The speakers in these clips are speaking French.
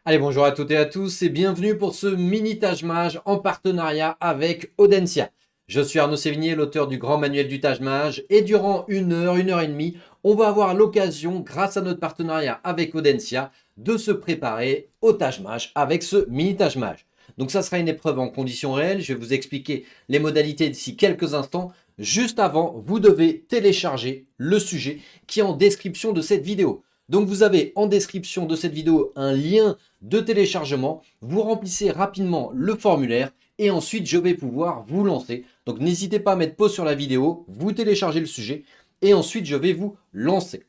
Allez, bonjour à toutes et à tous et bienvenue pour ce mini Taj Mahal en partenariat avec Audencia. Je suis Arnaud Sévigné, l'auteur du grand manuel du Taj Mahal et durant une heure et demie, on va avoir l'occasion, grâce à notre partenariat avec Audencia, de se préparer au Taj Mahal avec ce mini Taj Mahal. Donc ça sera une épreuve en conditions réelles, je vais vous expliquer les modalités d'ici quelques instants. Juste avant, vous devez télécharger le sujet qui est en description de cette vidéo. Donc vous avez en description de cette vidéo un lien de téléchargement. Vous remplissez rapidement le formulaire et ensuite je vais pouvoir vous lancer. Donc n'hésitez pas à mettre pause sur la vidéo, vous téléchargez le sujet et ensuite je vais vous lancer.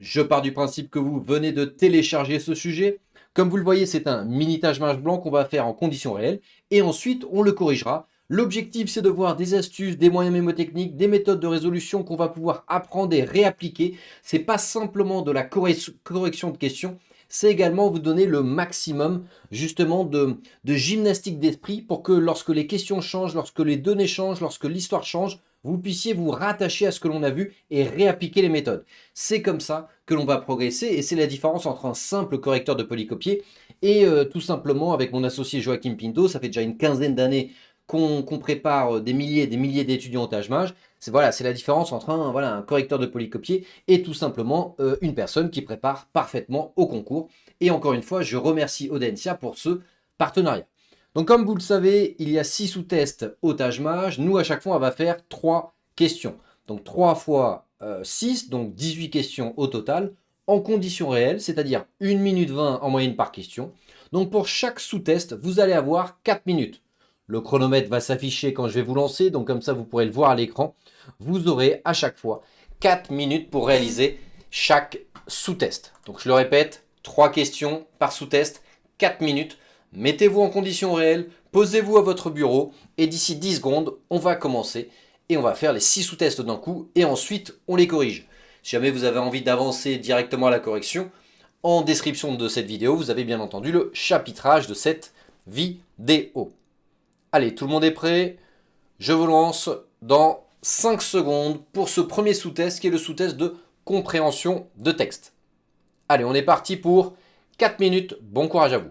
Je pars du principe que vous venez de télécharger ce sujet. Comme vous le voyez, c'est un mini Taj Mahal blanc qu'on va faire en conditions réelles et ensuite on le corrigera. L'objectif, c'est de voir des astuces, des moyens mémotechniques, des méthodes de résolution qu'on va pouvoir apprendre et réappliquer. C'est pas simplement de la correction de questions, c'est également vous donner le maximum justement de gymnastique d'esprit pour que lorsque les questions changent, lorsque les données changent, lorsque l'histoire change, vous puissiez vous rattacher à ce que l'on a vu et réappliquer les méthodes. C'est comme ça que l'on va progresser et c'est la différence entre un simple correcteur de polycopier et tout simplement avec mon associé Joachim Pinto, ça fait déjà une quinzaine d'années qu'on prépare des milliers et des milliers d'étudiants au Taj Mahal. C'est voilà, c'est la différence entre un correcteur de polycopier et tout simplement une personne qui prépare parfaitement au concours. Et encore une fois, je remercie Audencia pour ce partenariat. Donc comme vous le savez, il y a 6 sous-tests au Taj Mahal. Nous, à chaque fois, on va faire 3 questions. Donc 3 fois 6, donc 18 questions au total, en conditions réelles, c'est-à-dire 1 minute 20 en moyenne par question. Donc pour chaque sous-test, vous allez avoir 4 minutes. Le chronomètre va s'afficher quand je vais vous lancer, donc comme ça vous pourrez le voir à l'écran. Vous aurez à chaque fois 4 minutes pour réaliser chaque sous-test. Donc je le répète, 3 questions par sous-test, 4 minutes. Mettez-vous en conditions réelles, posez-vous à votre bureau et d'ici 10 secondes, on va commencer et on va faire les 6 sous-tests d'un coup et ensuite on les corrige. Si jamais vous avez envie d'avancer directement à la correction, en description de cette vidéo, vous avez bien entendu le chapitrage de cette vidéo. Allez, tout le monde est prêt? Je vous lance dans 5 secondes pour ce premier sous-test qui est le sous-test de compréhension de texte. Allez, on est parti pour 4 minutes. Bon courage à vous.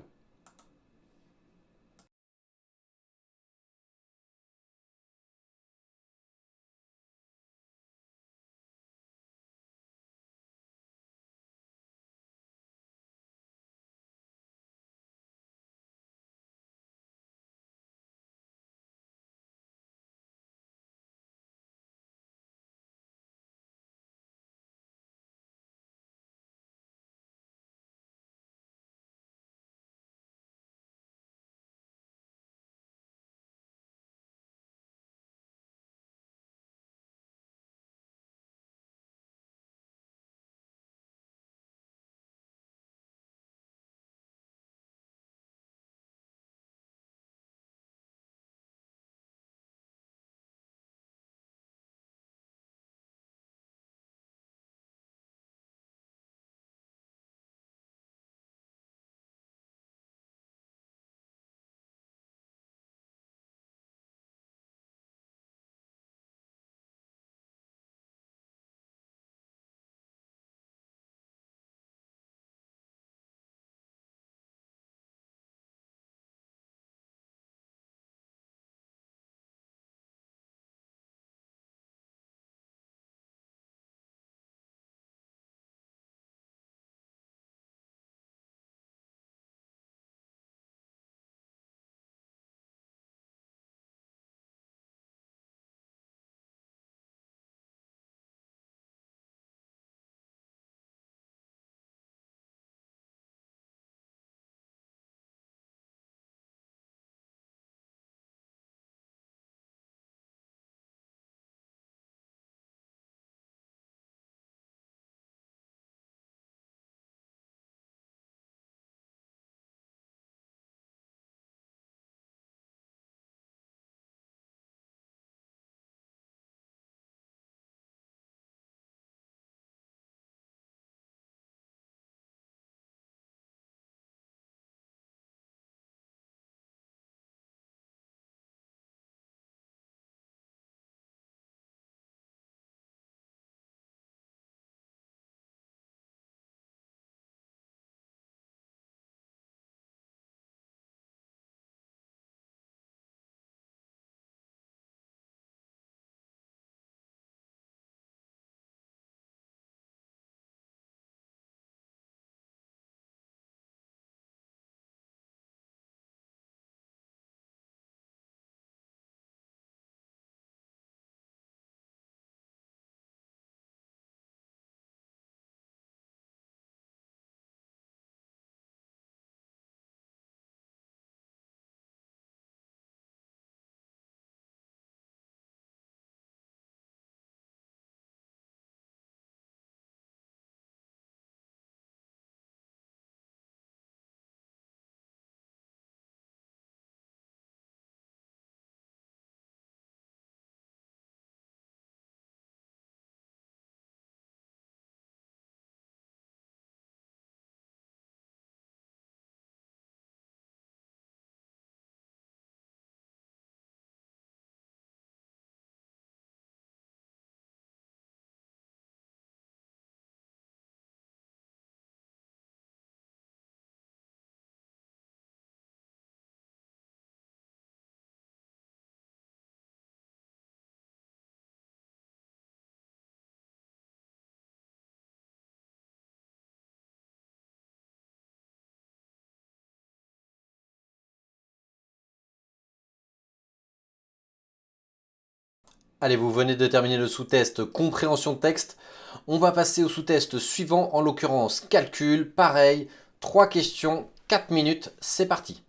Allez, vous venez de terminer le sous-test compréhension de texte. On va passer au sous-test suivant, en l'occurrence calcul. Pareil, 3 questions, 4 minutes, c'est parti.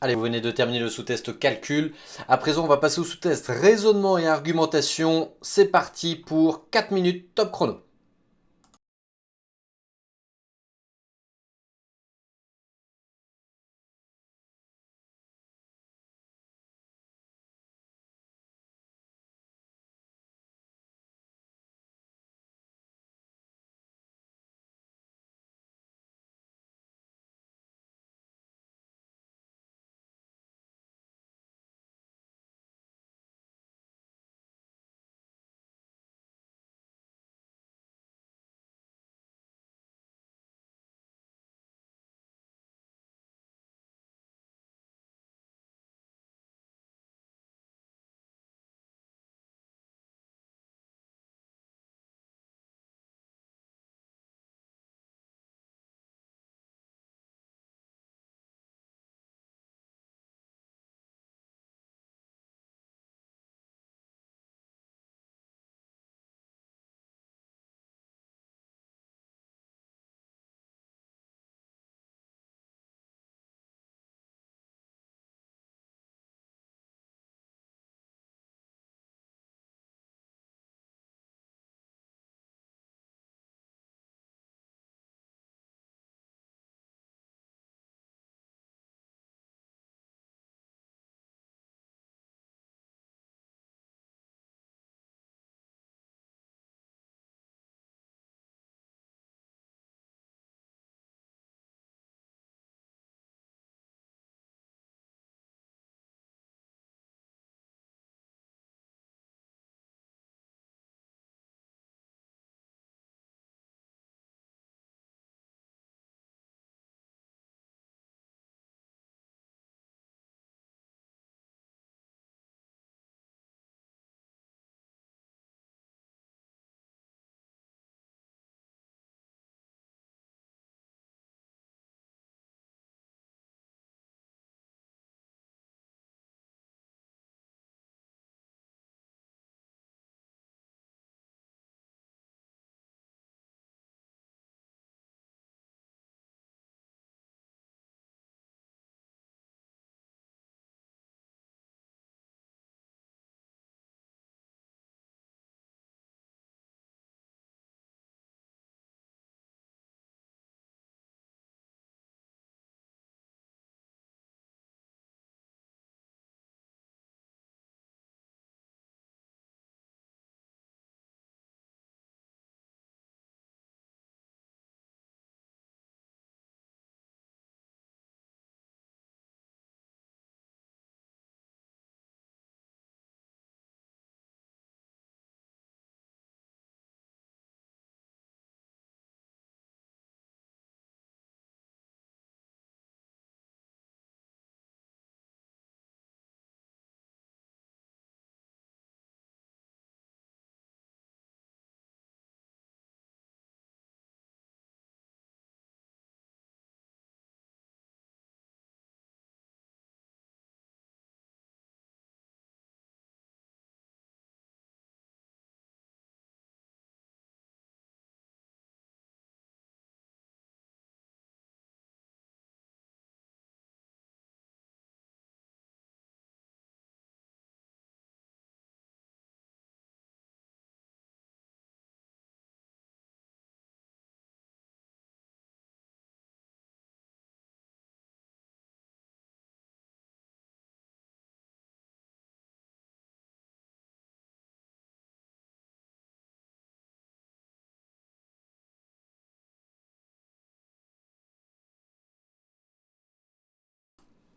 Allez, vous venez de terminer le sous-test calcul. À présent, on va passer au sous-test raisonnement et argumentation. C'est parti pour 4 minutes, top chrono.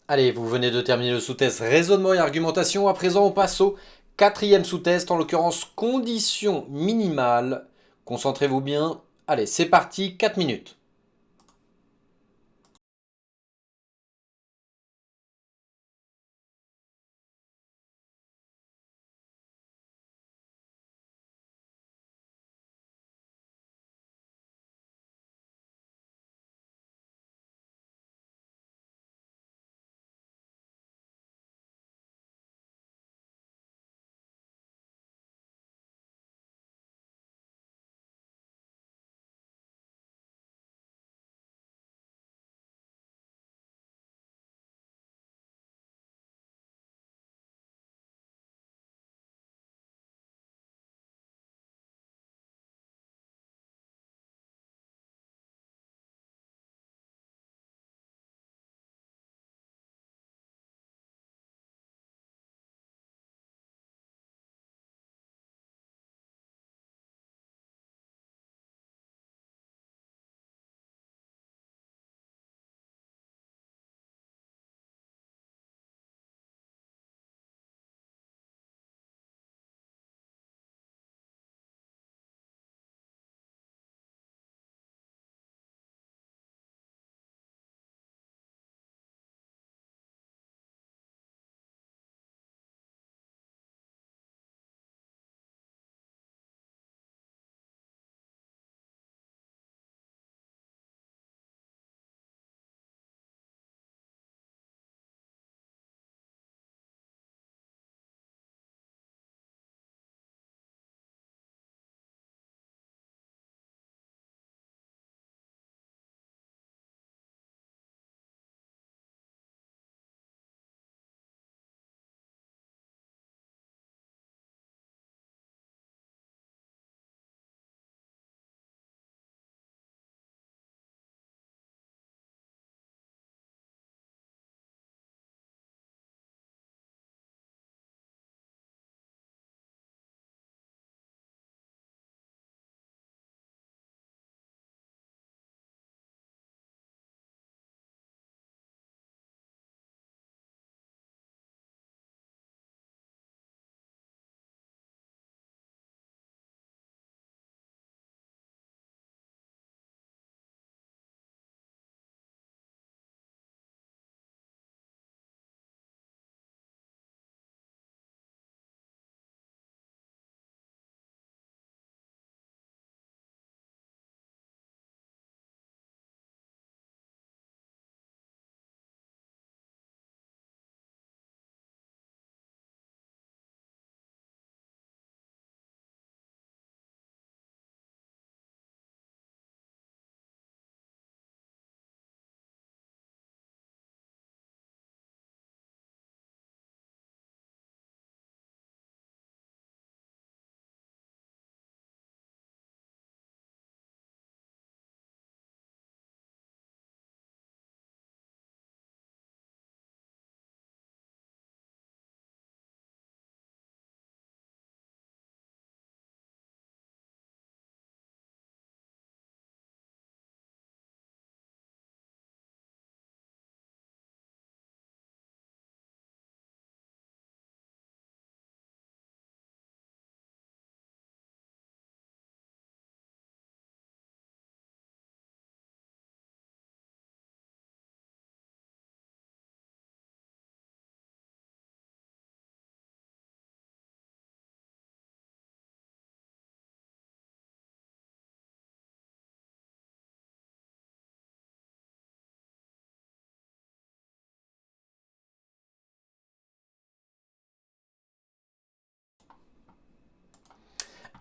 Allez, vous venez de terminer le sous-test raisonnement et argumentation. À présent, on passe au quatrième sous-test, en l'occurrence conditions minimales. Concentrez-vous bien. Allez, c'est parti, 4 minutes.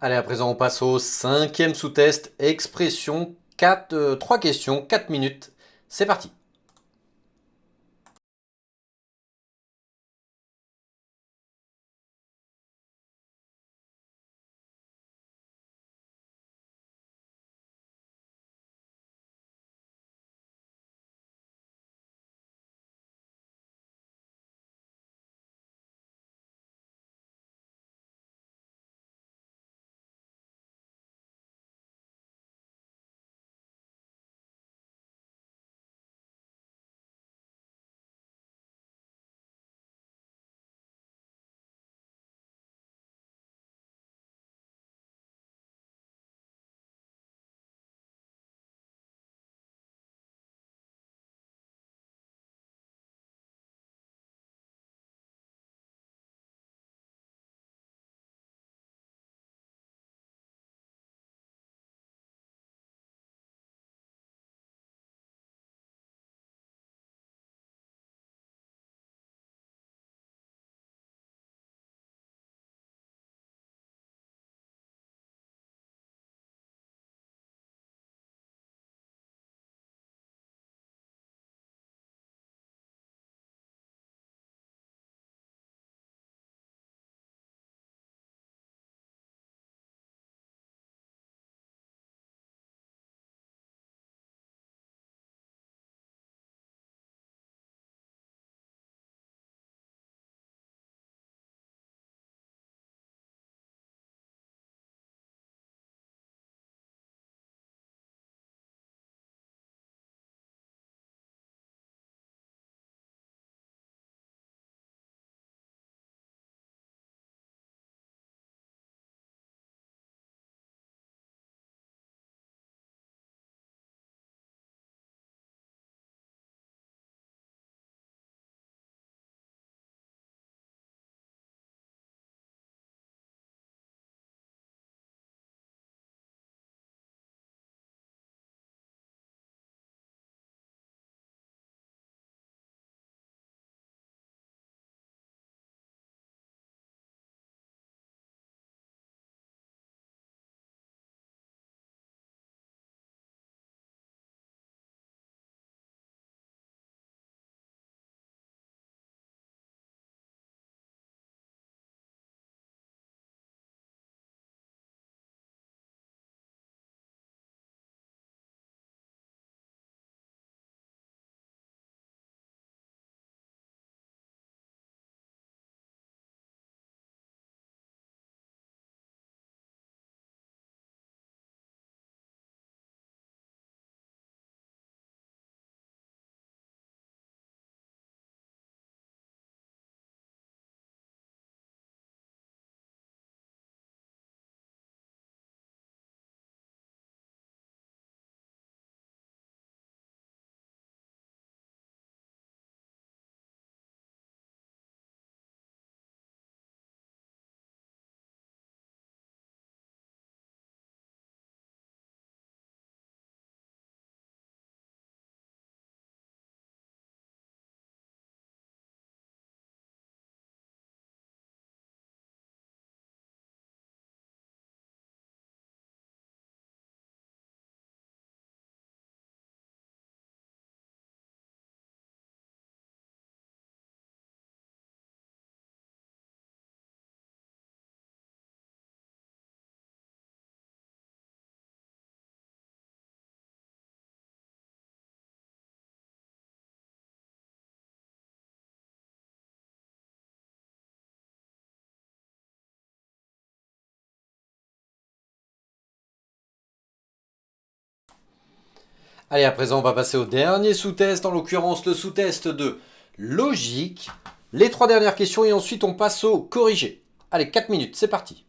Allez, à présent, on passe au cinquième sous-test, expression 4, 3 questions, 4 minutes. C'est parti. Allez, à présent, on va passer au dernier sous-test, en l'occurrence le sous-test de logique. Les 3 dernières questions et ensuite on passe au corrigé. Allez, 4 minutes, c'est parti.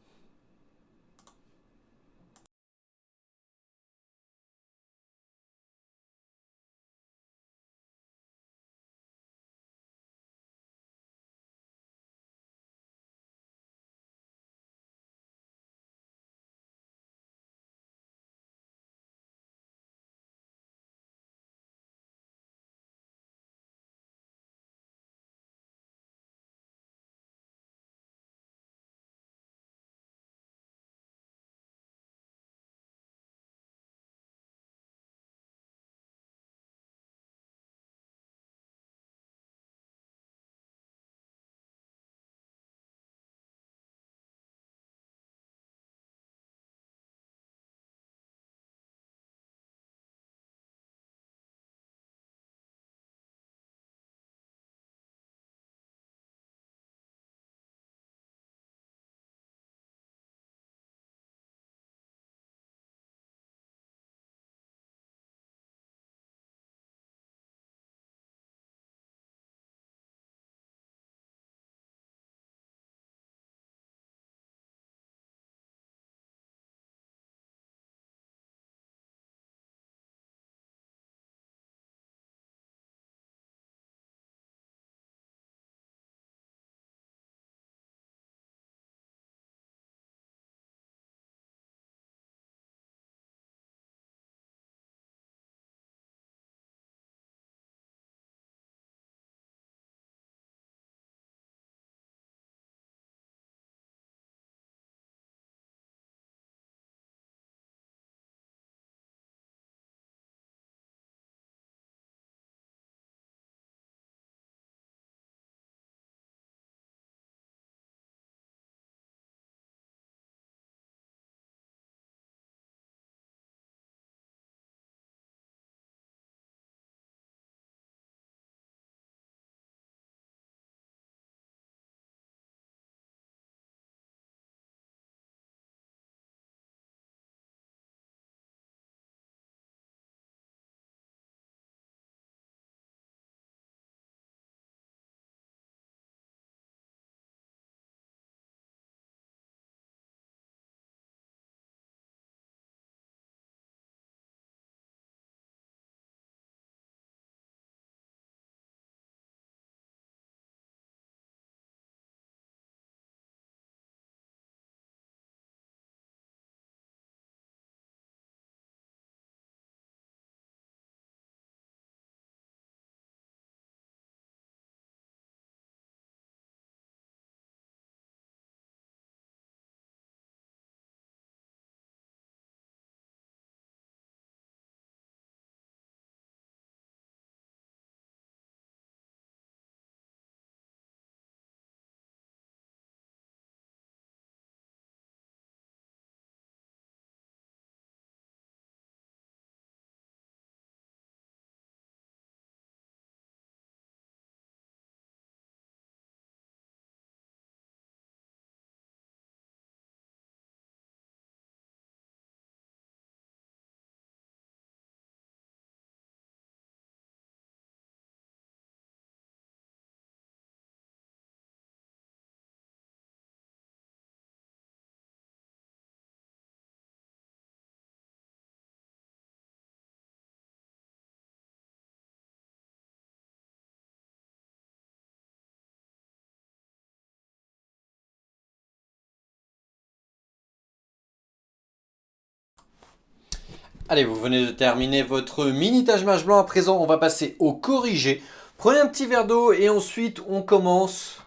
Allez, vous venez de terminer votre mini Taj blanc. À présent, on va passer au corrigé. Prenez un petit verre d'eau et ensuite on commence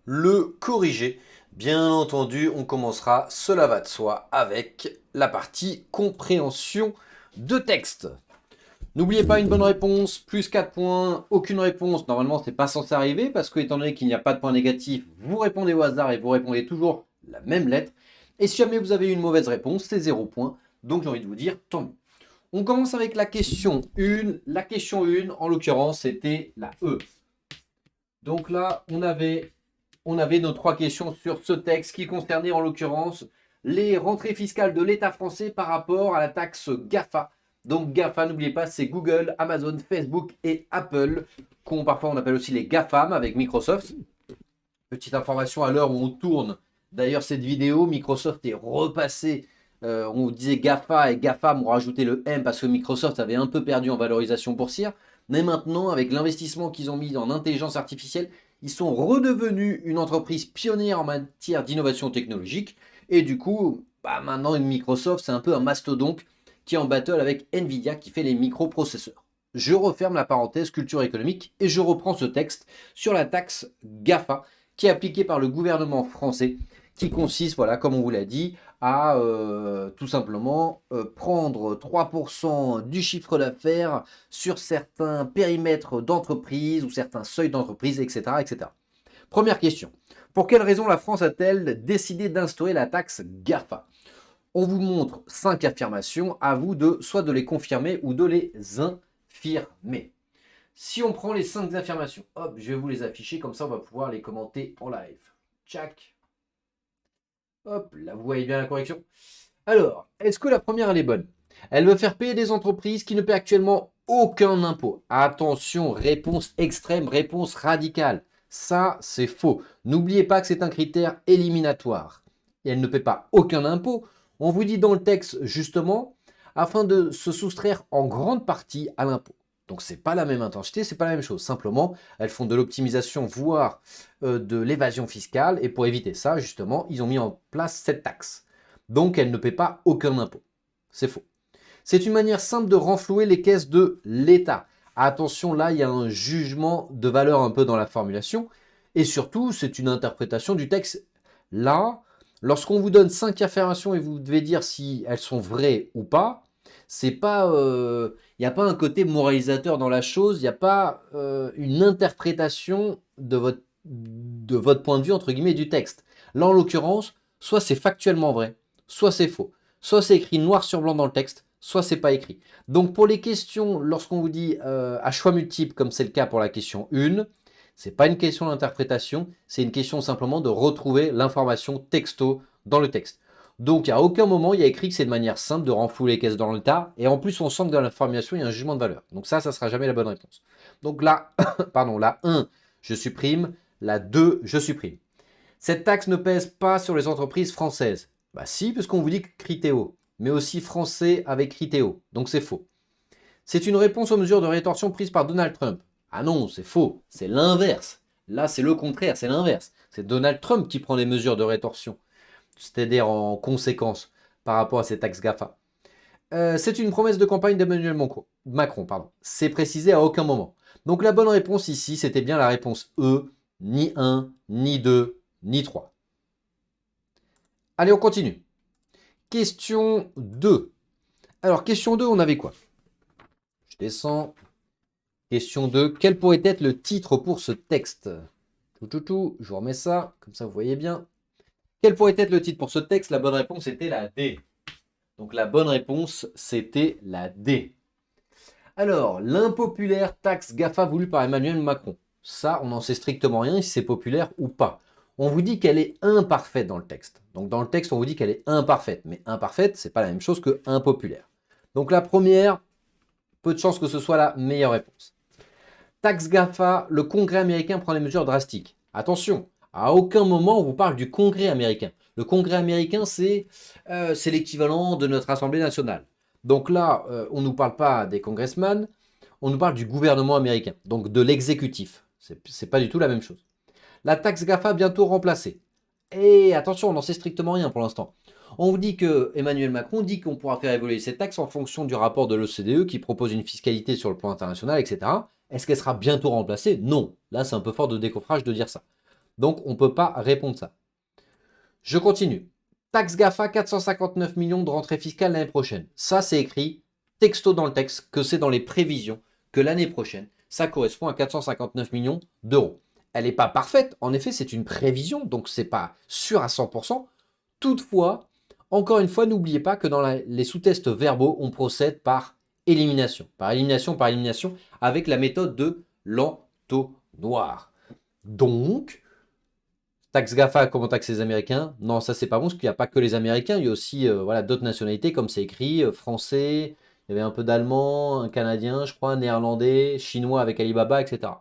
le corrigé. Bien entendu, on commencera, cela va de soi, avec la partie compréhension de texte. N'oubliez pas une bonne réponse, plus 4 points, aucune réponse. Normalement, ce n'est pas censé arriver parce que, étant donné qu'il n'y a pas de point négatif, vous répondez au hasard et vous répondez toujours la même lettre. Et si jamais vous avez une mauvaise réponse, c'est 0 point. Donc, j'ai envie de vous dire tant mieux. On commence avec la question 1. La question 1, en l'occurrence, c'était la E. Donc là, on avait nos 3 questions sur ce texte qui concernait en l'occurrence les rentrées fiscales de l'État français par rapport à la taxe GAFA Donc GAFA, n'oubliez pas, c'est Google, Amazon, Facebook et Apple, qu'on parfois on appelle aussi les GAFAM avec Microsoft. Petite information à l'heure où on tourne d'ailleurs cette vidéo, Microsoft est repassé. On disait GAFA et GAFAM, on rajouté le M parce que Microsoft avait un peu perdu en valorisation boursière. Mais maintenant, avec l'investissement qu'ils ont mis en intelligence artificielle, ils sont redevenus une entreprise pionnière en matière d'innovation technologique. Et du coup, maintenant, Microsoft, c'est un peu un mastodonte qui est en battle avec Nvidia qui fait les microprocesseurs. Je referme la parenthèse culture économique et je reprends ce texte sur la taxe GAFA qui est appliquée par le gouvernement français, qui consiste, voilà, comme on vous l'a dit, à tout simplement prendre 3% du chiffre d'affaires sur certains périmètres d'entreprise ou certains seuils d'entreprise, etc., etc. Première question. Pour quelle raison la France a-t-elle décidé d'instaurer la taxe GAFA? On vous montre 5 affirmations, à vous de soit de les confirmer ou de les infirmer. Si on prend les 5 affirmations, hop, je vais vous les afficher, comme ça on va pouvoir les commenter en live. Tchac. Hop, là vous voyez bien la correction. Alors, est-ce que la première elle est bonne? Elle veut faire payer des entreprises qui ne paient actuellement aucun impôt. Attention, réponse extrême, réponse radicale. Ça, c'est faux. N'oubliez pas que c'est un critère éliminatoire. Et elle ne paie pas aucun impôt. On vous dit dans le texte, justement, afin de se soustraire en grande partie à l'impôt. Donc, ce n'est pas la même intensité, ce n'est pas la même chose. Simplement, elles font de l'optimisation, voire de l'évasion fiscale. Et pour éviter ça, justement, ils ont mis en place cette taxe. Donc, elle ne paie pas aucun impôt. C'est faux. C'est une manière simple de renflouer les caisses de l'État. Attention, là, il y a un jugement de valeur un peu dans la formulation. Et surtout, c'est une interprétation du texte. Là, lorsqu'on vous donne 5 affirmations et vous devez dire si elles sont vraies ou pas, c'est pas, il n'y a pas un côté moralisateur dans la chose, il n'y a pas une interprétation de votre point de vue, entre guillemets, du texte. Là, en l'occurrence, soit c'est factuellement vrai, soit c'est faux. Soit c'est écrit noir sur blanc dans le texte, soit c'est pas écrit. Donc pour les questions, lorsqu'on vous dit à choix multiples, comme c'est le cas pour la question 1, c'est pas une question d'interprétation, c'est une question simplement de retrouver l'information texto dans le texte. Donc à aucun moment il y a écrit que c'est de manière simple de renflouer les caisses dans le tas, et en plus on sent que dans l'information il y a un jugement de valeur. Donc ça sera jamais la bonne réponse. Donc là, pardon, la 1, je supprime, la 2, je supprime. Cette taxe ne pèse pas sur les entreprises françaises. Bah si, parce qu'on vous dit Criteo, mais aussi français avec Criteo, donc c'est faux. C'est une réponse aux mesures de rétorsion prises par Donald Trump. Ah non, c'est faux, c'est l'inverse. Là, c'est le contraire, c'est l'inverse. C'est Donald Trump qui prend des mesures de rétorsion, c'est-à-dire en conséquence par rapport à ces taxes GAFA. C'est une promesse de campagne d'Emmanuel Macron. C'est précisé à aucun moment. Donc la bonne réponse ici, c'était bien la réponse E, ni 1, ni 2, ni 3. Allez, on continue. Question 2. Alors, question 2, on avait quoi? Je descends. Question 2. Quel pourrait être le titre pour ce texte? Je vous remets ça, comme ça vous voyez bien. Quel pourrait être le titre pour ce texte? La bonne réponse était la D. Donc la bonne réponse, c'était la D. Alors, l'impopulaire taxe GAFA voulue par Emmanuel Macron. Ça, on n'en sait strictement rien si c'est populaire ou pas. On vous dit qu'elle est imparfaite dans le texte. Donc dans le texte, on vous dit qu'elle est imparfaite. Mais imparfaite, c'est pas la même chose que impopulaire. Donc la première, peu de chances que ce soit la meilleure réponse. Taxe GAFA, le Congrès américain prend des mesures drastiques. Attention, à aucun moment on vous parle du Congrès américain. Le Congrès américain, c'est l'équivalent de notre Assemblée nationale. Donc là, on ne nous parle pas des congressmen, on nous parle du gouvernement américain, donc de l'exécutif. C'est pas du tout la même chose. La taxe GAFA bientôt remplacée. Et attention, on n'en sait strictement rien pour l'instant. On vous dit que Emmanuel Macron dit qu'on pourra faire évoluer cette taxe en fonction du rapport de l'OCDE qui propose une fiscalité sur le plan international, etc. Est-ce qu'elle sera bientôt remplacée? Non. Là, c'est un peu fort de décoffrage de dire ça. Donc, on ne peut pas répondre ça. Je continue. Taxe GAFA, 459 millions de rentrées fiscales l'année prochaine. Ça, c'est écrit texto dans le texte que c'est dans les prévisions que l'année prochaine, ça correspond à 459 millions d'euros. Elle n'est pas parfaite, en effet, c'est une prévision, donc ce n'est pas sûr à 100%. Toutefois, encore une fois, n'oubliez pas que dans les sous-tests verbaux, on procède par élimination, avec la méthode de l'entonnoir. Donc, taxe GAFA, comment taxer les Américains? Non, ça c'est pas bon, parce qu'il n'y a pas que les Américains, il y a aussi d'autres nationalités, comme c'est écrit, français, Il y avait un peu d'allemand, un canadien, je crois, un néerlandais, chinois avec Alibaba, etc.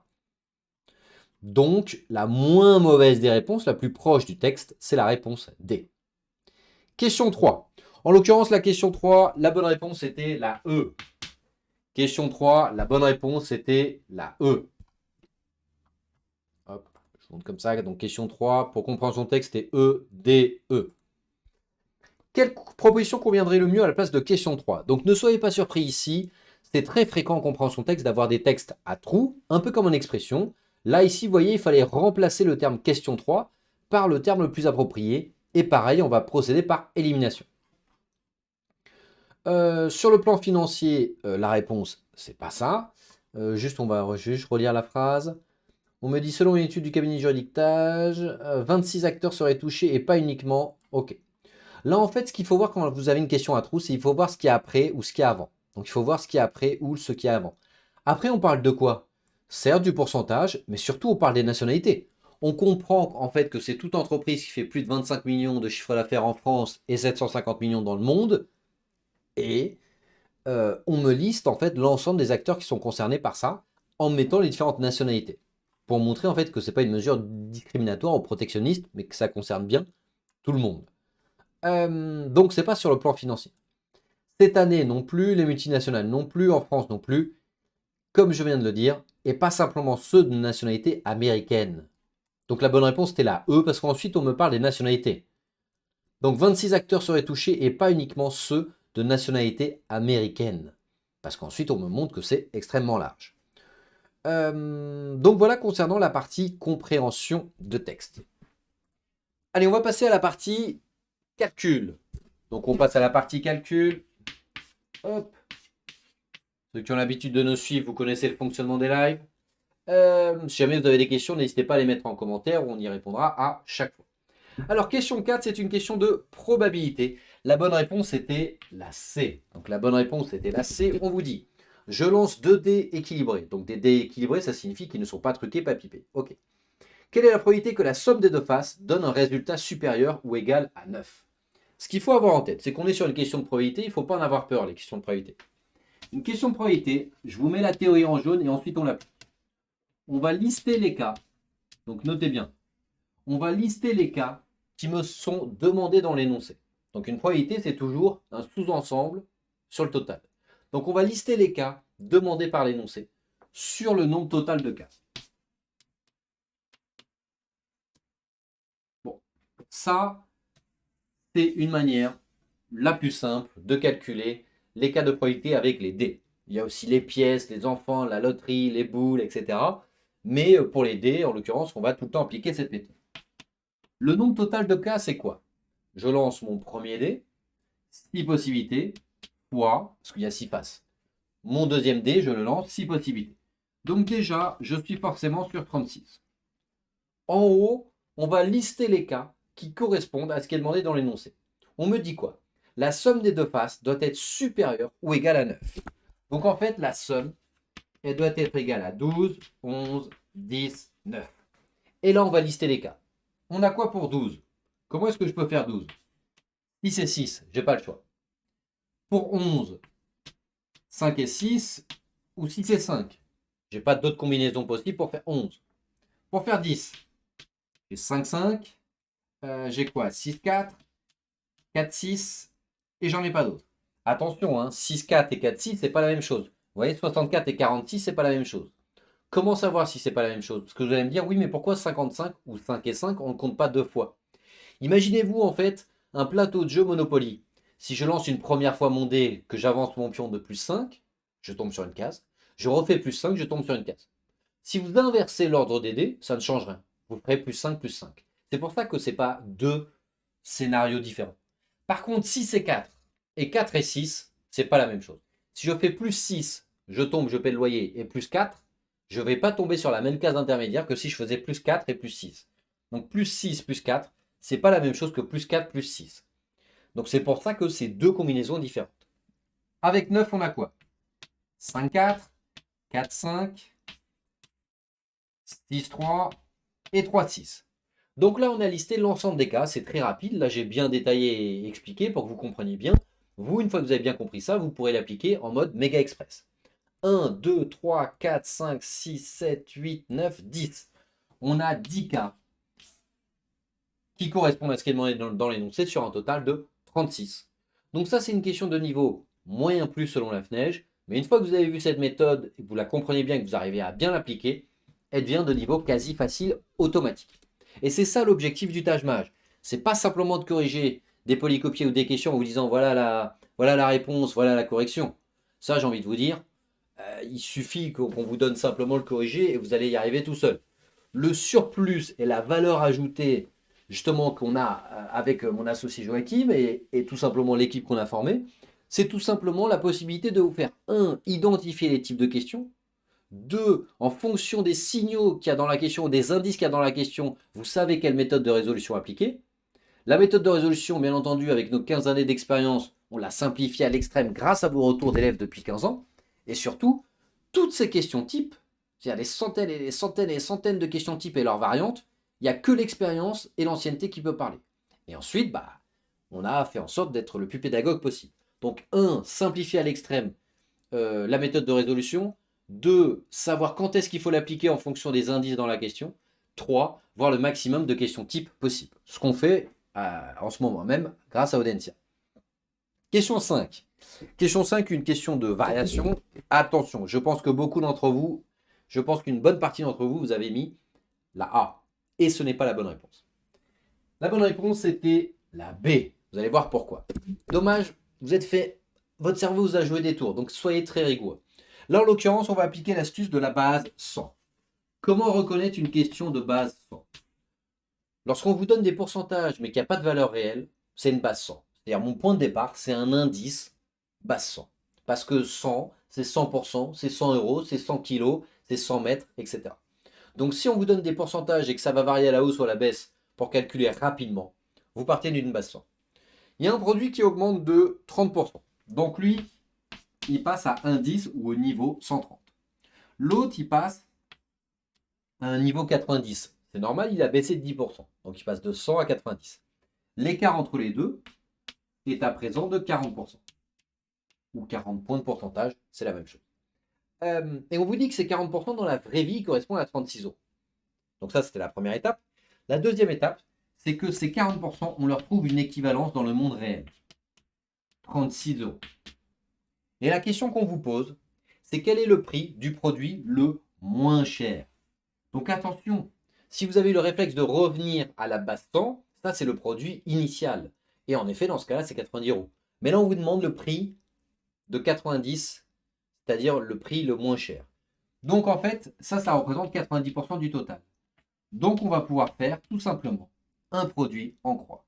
Donc, la moins mauvaise des réponses, la plus proche du texte, c'est la réponse D. Question 3. En l'occurrence, la question 3, la bonne réponse était la E. Question 3, la bonne réponse était la E. Hop, je montre comme ça. Donc, question 3, pour comprendre son texte, c'était E, D, E. Quelle proposition conviendrait le mieux à la place de question 3? Donc, ne soyez pas surpris ici. C'est très fréquent en compréhension son texte d'avoir des textes à trous, un peu comme en expression. Là, ici, vous voyez, il fallait remplacer le terme question 3 par le terme le plus approprié. Et pareil, on va procéder par élimination. Sur le plan financier, la réponse, c'est pas ça. Juste, on va juste relire la phrase. On me dit, selon une étude du cabinet juridique TAGE, 26 acteurs seraient touchés et pas uniquement. Ok. Là, en fait, ce qu'il faut voir quand vous avez une question à trous, c'est qu'il faut voir ce qu'il y a après ou ce qu'il y a avant. Donc, il faut voir ce qu'il y a après ou ce qu'il y a avant. Après, on parle de quoi? Certes, du pourcentage, mais surtout, on parle des nationalités. On comprend en fait que c'est toute entreprise qui fait plus de 25 millions de chiffre d'affaires en France et 750 millions dans le monde. Et on me liste en fait l'ensemble des acteurs qui sont concernés par ça en mettant les différentes nationalités. Pour montrer en fait que ce n'est pas une mesure discriminatoire ou protectionniste, mais que ça concerne bien tout le monde. Donc c'est pas sur le plan financier. Cette année non plus, les multinationales non plus, en France non plus, comme je viens de le dire, et pas simplement ceux de nationalité américaine. Donc la bonne réponse était la E, parce qu'ensuite on me parle des nationalités. Donc 26 acteurs seraient touchés et pas uniquement ceux de nationalité américaine. Parce qu'ensuite on me montre que c'est extrêmement large. Donc voilà concernant la partie compréhension de texte. Allez, on va passer à la partie calcul. Donc on passe à la partie calcul. Hop. Ceux qui ont l'habitude de nous suivre, vous connaissez le fonctionnement des lives. Si jamais vous avez des questions, n'hésitez pas à les mettre en commentaire, on y répondra à chaque fois. Alors, question 4, c'est une question de probabilité. La bonne réponse était la C. Donc, la bonne réponse était la C. On vous dit, je lance 2 dés équilibrés. Donc, des dés équilibrés, ça signifie qu'ils ne sont pas truqués, pas pipés. Ok. Quelle est la probabilité que la somme des deux faces donne un résultat supérieur ou égal à 9? Ce qu'il faut avoir en tête, c'est qu'on est sur une question de probabilité. Il ne faut pas en avoir peur, les questions de probabilité. Une question de probabilité, je vous mets la théorie en jaune et ensuite on l'applique. On va lister les cas. Donc, notez bien. On va lister les cas qui me sont demandés dans l'énoncé. Donc une probabilité, c'est toujours un sous-ensemble sur le total. Donc on va lister les cas demandés par l'énoncé sur le nombre total de cas. Bon, ça, c'est une manière la plus simple de calculer les cas de probabilité avec les dés. Il y a aussi les pièces, les enfants, la loterie, les boules, etc. Mais pour les dés, en l'occurrence, on va tout le temps appliquer cette méthode. Le nombre total de cas, c'est quoi? Je lance mon premier dé, 6 possibilités, fois, parce qu'il y a 6 faces. Mon deuxième dé, je le lance, 6 possibilités. Donc déjà, je suis forcément sur 36. En haut, on va lister les cas qui correspondent à ce qui est demandé dans l'énoncé. On me dit quoi? La somme des deux faces doit être supérieure ou égale à 9. Donc en fait, la somme, elle doit être égale à 12, 11, 10, 9. Et là, on va lister les cas. On a quoi pour 12? Comment est-ce que je peux faire 12? 6 et 6, j'ai pas le choix. Pour 11, 5 et 6 ou 6 et 5. J'ai pas d'autres combinaisons possibles pour faire 11. Pour faire 10, j'ai 5, 5. J'ai quoi? 6, 4, 4, 6 et j'en ai pas d'autres. Attention, hein, 6, 4 et 4, 6, c'est pas la même chose. Vous voyez, 64 et 46, c'est pas la même chose. Comment savoir si c'est pas la même chose? Parce que vous allez me dire, oui, mais pourquoi 55 ou 5 et 5, on ne compte pas deux fois? Imaginez-vous en fait un plateau de jeu Monopoly. Si je lance une première fois mon dé, que j'avance mon pion de plus 5, je tombe sur une case. Je refais plus 5, je tombe sur une case. Si vous inversez l'ordre des dés, ça ne change rien. Vous ferez plus 5, plus 5. C'est pour ça que ce n'est pas deux scénarios différents. Par contre, 6 et 4 et 4 et 6, c'est pas la même chose. Si je fais plus 6, je tombe, je paie le loyer, et plus 4, je ne vais pas tomber sur la même case intermédiaire que si je faisais plus 4 et plus 6. Donc plus 6 plus 4, c'est pas la même chose que plus 4 plus 6. Donc c'est pour ça que c'est deux combinaisons différentes. Avec 9, on a quoi? 5, 4, 4, 5, 6, 3 et 3, 6. Donc là, on a listé l'ensemble des cas. C'est très rapide. Là, j'ai bien détaillé et expliqué pour que vous compreniez bien. Vous, une fois que vous avez bien compris ça, vous pourrez l'appliquer en mode méga express. 1, 2, 3, 4, 5, 6, 7, 8, 9, 10. On a 10 cas qui correspondent à ce qui est demandé dans l'énoncé sur un total de 36. Donc ça, c'est une question de niveau moyen plus selon la FNEJ. Mais une fois que vous avez vu cette méthode et que vous la comprenez bien et que vous arrivez à bien l'appliquer, elle devient de niveau quasi facile automatique. Et c'est ça l'objectif du Taj-Maj. C'est pas simplement de corriger des polycopiés ou des questions en vous disant voilà la réponse, voilà la correction. Ça, j'ai envie de vous dire, il suffit qu'on vous donne simplement le corrigé et vous allez y arriver tout seul. Le surplus et la valeur ajoutée justement qu'on a avec mon associé Joachim et tout simplement l'équipe qu'on a formée, c'est tout simplement la possibilité de vous faire, un, identifier les types de questions, deux, en fonction des signaux qu'il y a dans la question, des indices qu'il y a dans la question, vous savez quelle méthode de résolution appliquer. La méthode de résolution, bien entendu, avec nos 15 années d'expérience, on l'a simplifiée à l'extrême grâce à vos retours d'élèves depuis 15 ans. Et surtout, toutes ces questions types, c'est-à-dire les centaines et les centaines et les centaines de questions types et leurs variantes, il n'y a que l'expérience et l'ancienneté qui peut parler. Et ensuite, on a fait en sorte d'être le plus pédagogue possible. Donc, un, simplifier à l'extrême la méthode de résolution. 2, savoir quand est-ce qu'il faut l'appliquer en fonction des indices dans la question. 3, voir le maximum de questions types possibles. Ce qu'on fait en ce moment même grâce à Audencia. Question 5. Question 5, une question de variation. Attention, je pense que beaucoup d'entre vous, je pense qu'une bonne partie d'entre vous, vous avez mis la A. Et ce n'est pas la bonne réponse. La bonne réponse, c'était la B. Vous allez voir pourquoi. Dommage, vous êtes fait, votre cerveau vous a joué des tours, donc soyez très rigoureux. Là, en l'occurrence, on va appliquer l'astuce de la base 100. Comment reconnaître une question de base 100? Lorsqu'on vous donne des pourcentages, mais qu'il n'y a pas de valeur réelle, c'est une base 100. C'est-à-dire mon point de départ, c'est un indice base 100. Parce que 100, c'est 100%, c'est 100 euros, c'est 100 kilos, c'est 100 mètres, etc. Donc si on vous donne des pourcentages et que ça va varier à la hausse ou à la baisse pour calculer rapidement, vous partez d'une base 100. Il y a un produit qui augmente de 30%. Donc lui, il passe à indice ou au niveau 130. L'autre, il passe à un niveau 90. C'est normal, il a baissé de 10%. Donc il passe de 100 à 90. L'écart entre les deux est à présent de 40%. Ou 40 points de pourcentage, c'est la même chose. Et on vous dit que ces 40% dans la vraie vie correspondent à 36 euros. Donc ça, c'était la première étape. La deuxième étape, c'est que ces 40%, on leur trouve une équivalence dans le monde réel. 36 euros. Et la question qu'on vous pose, c'est quel est le prix du produit le moins cher? Donc attention, si vous avez le réflexe de revenir à la base 100, ça c'est le produit initial. Et en effet, dans ce cas-là, c'est 90 euros. Mais là, on vous demande le prix de 90, c'est-à-dire le prix le moins cher. Donc en fait, ça représente 90% du total. Donc on va pouvoir faire tout simplement un produit en croix.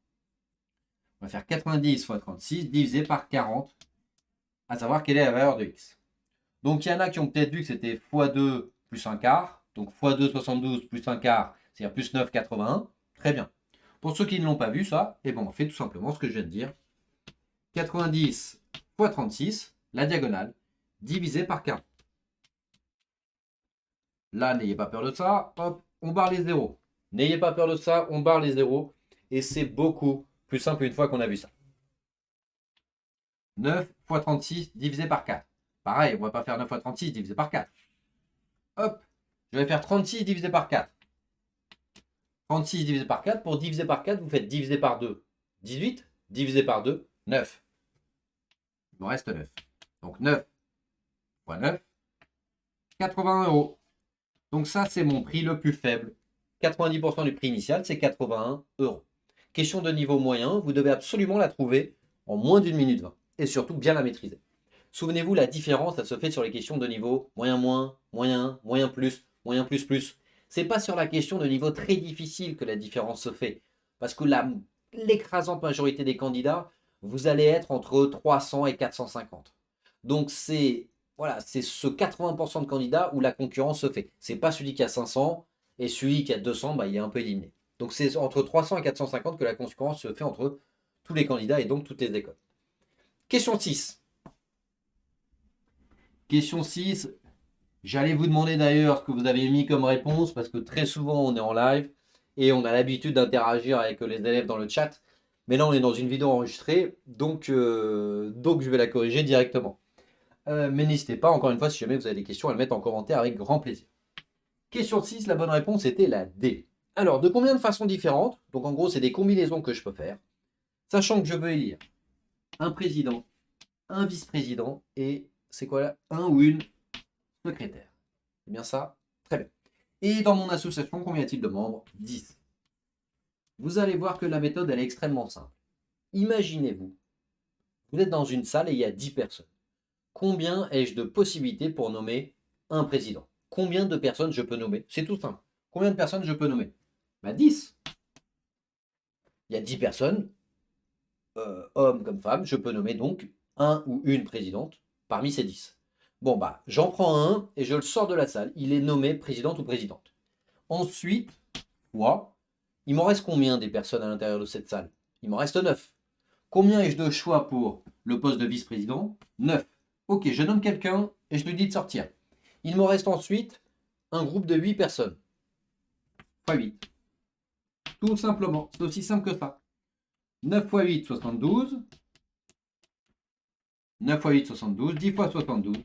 On va faire 90 fois 36 divisé par 40, à savoir quelle est la valeur de x. Donc il y en a qui ont peut-être vu que c'était x2 plus un quart. Donc x2, 72 plus un quart, c'est-à-dire plus 9, 81. Très bien. Pour ceux qui ne l'ont pas vu, ça, on fait tout simplement ce que je viens de dire. 90 fois 36, la diagonale, divisé par 40. Là, n'ayez pas peur de ça. Hop, on barre les zéros. N'ayez pas peur de ça, on barre les zéros. Et c'est beaucoup plus simple une fois qu'on a vu ça. 9 fois 36 divisé par 4. Pareil, on ne va pas faire 9 fois 36 divisé par 4. Hop, je vais faire 36 divisé par 4. 36 divisé par 4. Pour diviser par 4, vous faites diviser par 2. 18. Divisé par 2, 9. Il me reste 9. Donc 9 fois 9, 81 euros. Donc ça, c'est mon prix le plus faible. 90% du prix initial, c'est 81 euros. Question de niveau moyen, vous devez absolument la trouver en moins d'une minute 20. Et surtout, bien la maîtriser. Souvenez-vous, la différence, ça se fait sur les questions de niveau moyen moins, moyen plus, moyen plus plus. C'est pas sur la question de niveau très difficile que la différence se fait. Parce que l'écrasante majorité des candidats, vous allez être entre 300 et 450. Donc c'est ce 80% de candidats où la concurrence se fait. C'est pas celui qui a 500 et celui qui a 200, il est un peu éliminé. Donc c'est entre 300 et 450 que la concurrence se fait entre tous les candidats et donc toutes les écoles. Question 6. Question 6. J'allais vous demander d'ailleurs ce que vous avez mis comme réponse parce que très souvent on est en live et on a l'habitude d'interagir avec les élèves dans le chat. Mais là, on est dans une vidéo enregistrée, donc je vais la corriger directement. Mais n'hésitez pas, encore une fois, si jamais vous avez des questions, à le mettre en commentaire avec grand plaisir. Question 6, la bonne réponse était la D. Alors, de combien de façons différentes? Donc en gros, c'est des combinaisons que je peux faire, sachant que je veux élire un président, un vice-président et, c'est quoi là? Un ou une secrétaire. C'est bien ça? Très bien. Et dans mon association, combien y a-t-il de membres? 10. Vous allez voir que la méthode, elle est extrêmement simple. Imaginez-vous, vous êtes dans une salle et il y a 10 personnes. Combien ai-je de possibilités pour nommer un président? Combien de personnes je peux nommer? C'est tout simple. Combien de personnes je peux nommer? 10. Il y a 10 personnes, hommes comme femmes, je peux nommer donc un ou une présidente parmi ces 10. Bon, j'en prends un et je le sors de la salle. Il est nommé présidente ou présidente. Ensuite, moi, il m'en reste combien des personnes à l'intérieur de cette salle? Il m'en reste 9. Combien ai-je de choix pour le poste de vice-président? 9. Ok, je nomme quelqu'un et je lui dis de sortir. Il me reste ensuite un groupe de 8 personnes. Fois 8. Tout simplement, c'est aussi simple que ça. 9 fois 8, 72. 9 fois 8, 72. 10 fois 72.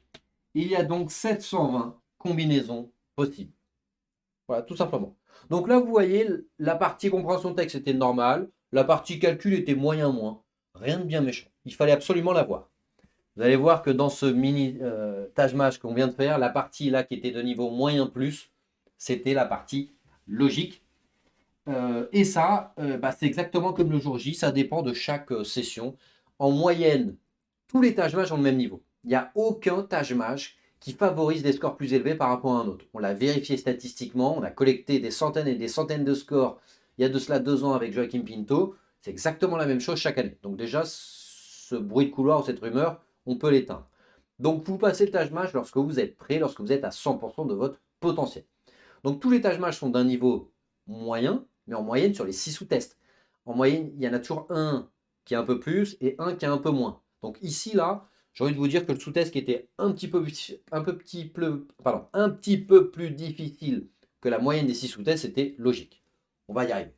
Il y a donc 720 combinaisons possibles. Voilà, tout simplement. Donc là, vous voyez, la partie compréhension de texte était normale. La partie calcul était moyen moins. Rien de bien méchant. Il fallait absolument la voir. Vous allez voir que dans ce mini tâche-mâche qu'on vient de faire, la partie là qui était de niveau moyen plus, c'était la partie logique. Et ça, c'est exactement comme le jour J, ça dépend de chaque session. En moyenne, tous les tâches-mâches ont le même niveau. Il n'y a aucun tâche-mâche qui favorise des scores plus élevés par rapport à un autre. On l'a vérifié statistiquement, on a collecté des centaines et des centaines de scores il y a de cela 2 ans avec Joaquim Pinto. C'est exactement la même chose chaque année. Donc déjà, ce bruit de couloir ou cette rumeur, on peut l'éteindre. Donc vous passez le tâche-mâche lorsque vous êtes prêt, lorsque vous êtes à 100% de votre potentiel. Donc tous les tâches-mâches sont d'un niveau moyen, mais en moyenne sur les 6 sous-tests. En moyenne, il y en a toujours un qui est un peu plus et un qui est un peu moins. Donc ici, là, j'ai envie de vous dire que le sous-test qui était un petit peu plus difficile que la moyenne des 6 sous-tests, c'était logique. On va y arriver.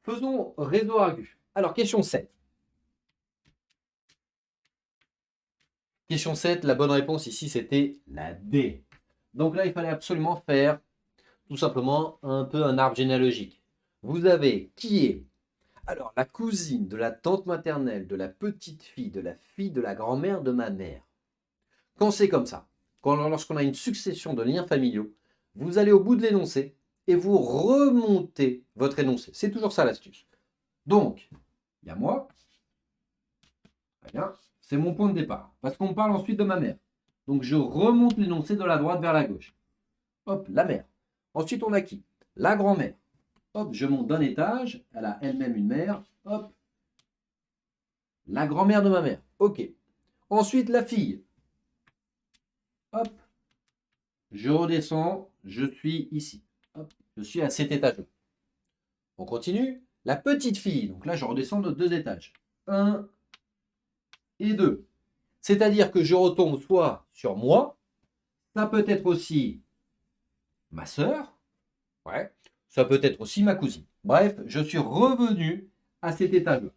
Faisons réseau argu. Alors, question 7. Question 7, la bonne réponse ici, c'était la D. Donc là, il fallait absolument faire tout simplement un peu un arbre généalogique. Vous avez qui est alors la cousine de la tante maternelle, de la petite fille, de la fille de la grand-mère de ma mère. Quand c'est comme ça, lorsqu'on a une succession de liens familiaux, vous allez au bout de l'énoncé et vous remontez votre énoncé. C'est toujours ça l'astuce. Donc, il y a moi. Très bien. C'est mon point de départ. Parce qu'on parle ensuite de ma mère. Donc, je remonte l'énoncé de la droite vers la gauche. Hop, la mère. Ensuite, on a qui? La grand-mère. Hop, je monte d'un étage. Elle a elle-même une mère. Hop. La grand-mère de ma mère. Ok. Ensuite, la fille. Hop. Je redescends. Je suis ici. Hop. Je suis à cet étage-là. On continue. La petite fille. Donc là, je redescends de 2 étages. 1 et 2. C'est-à-dire que je retombe soit sur moi. Ça peut être aussi ma sœur. Ouais. Ça peut être aussi ma cousine. Bref, je suis revenu à cet étage-là.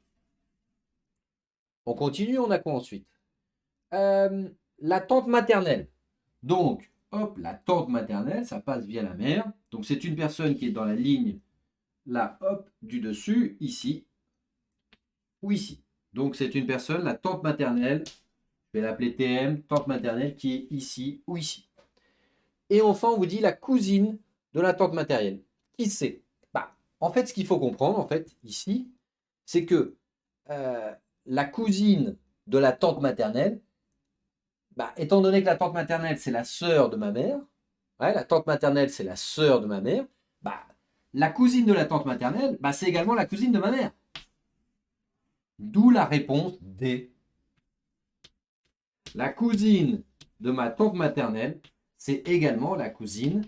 On continue, on a quoi ensuite? La tante maternelle. Donc, hop, la tante maternelle, ça passe via la mère. Donc, c'est une personne qui est dans la ligne, là, hop, du dessus, ici, ou ici. Donc, c'est une personne, la tante maternelle, je vais l'appeler TM, tante maternelle, qui est ici ou ici. Et enfin, on vous dit la cousine de la tante maternelle. Qui c'est? En fait, ce qu'il faut comprendre, en fait, ici, c'est que la cousine de la tante maternelle, étant donné que la tante maternelle, c'est la sœur de ma mère, ouais, la tante maternelle, c'est la sœur de ma mère, la cousine de la tante maternelle, c'est également la cousine de ma mère. D'où la réponse D. La cousine de ma tante maternelle, c'est également la cousine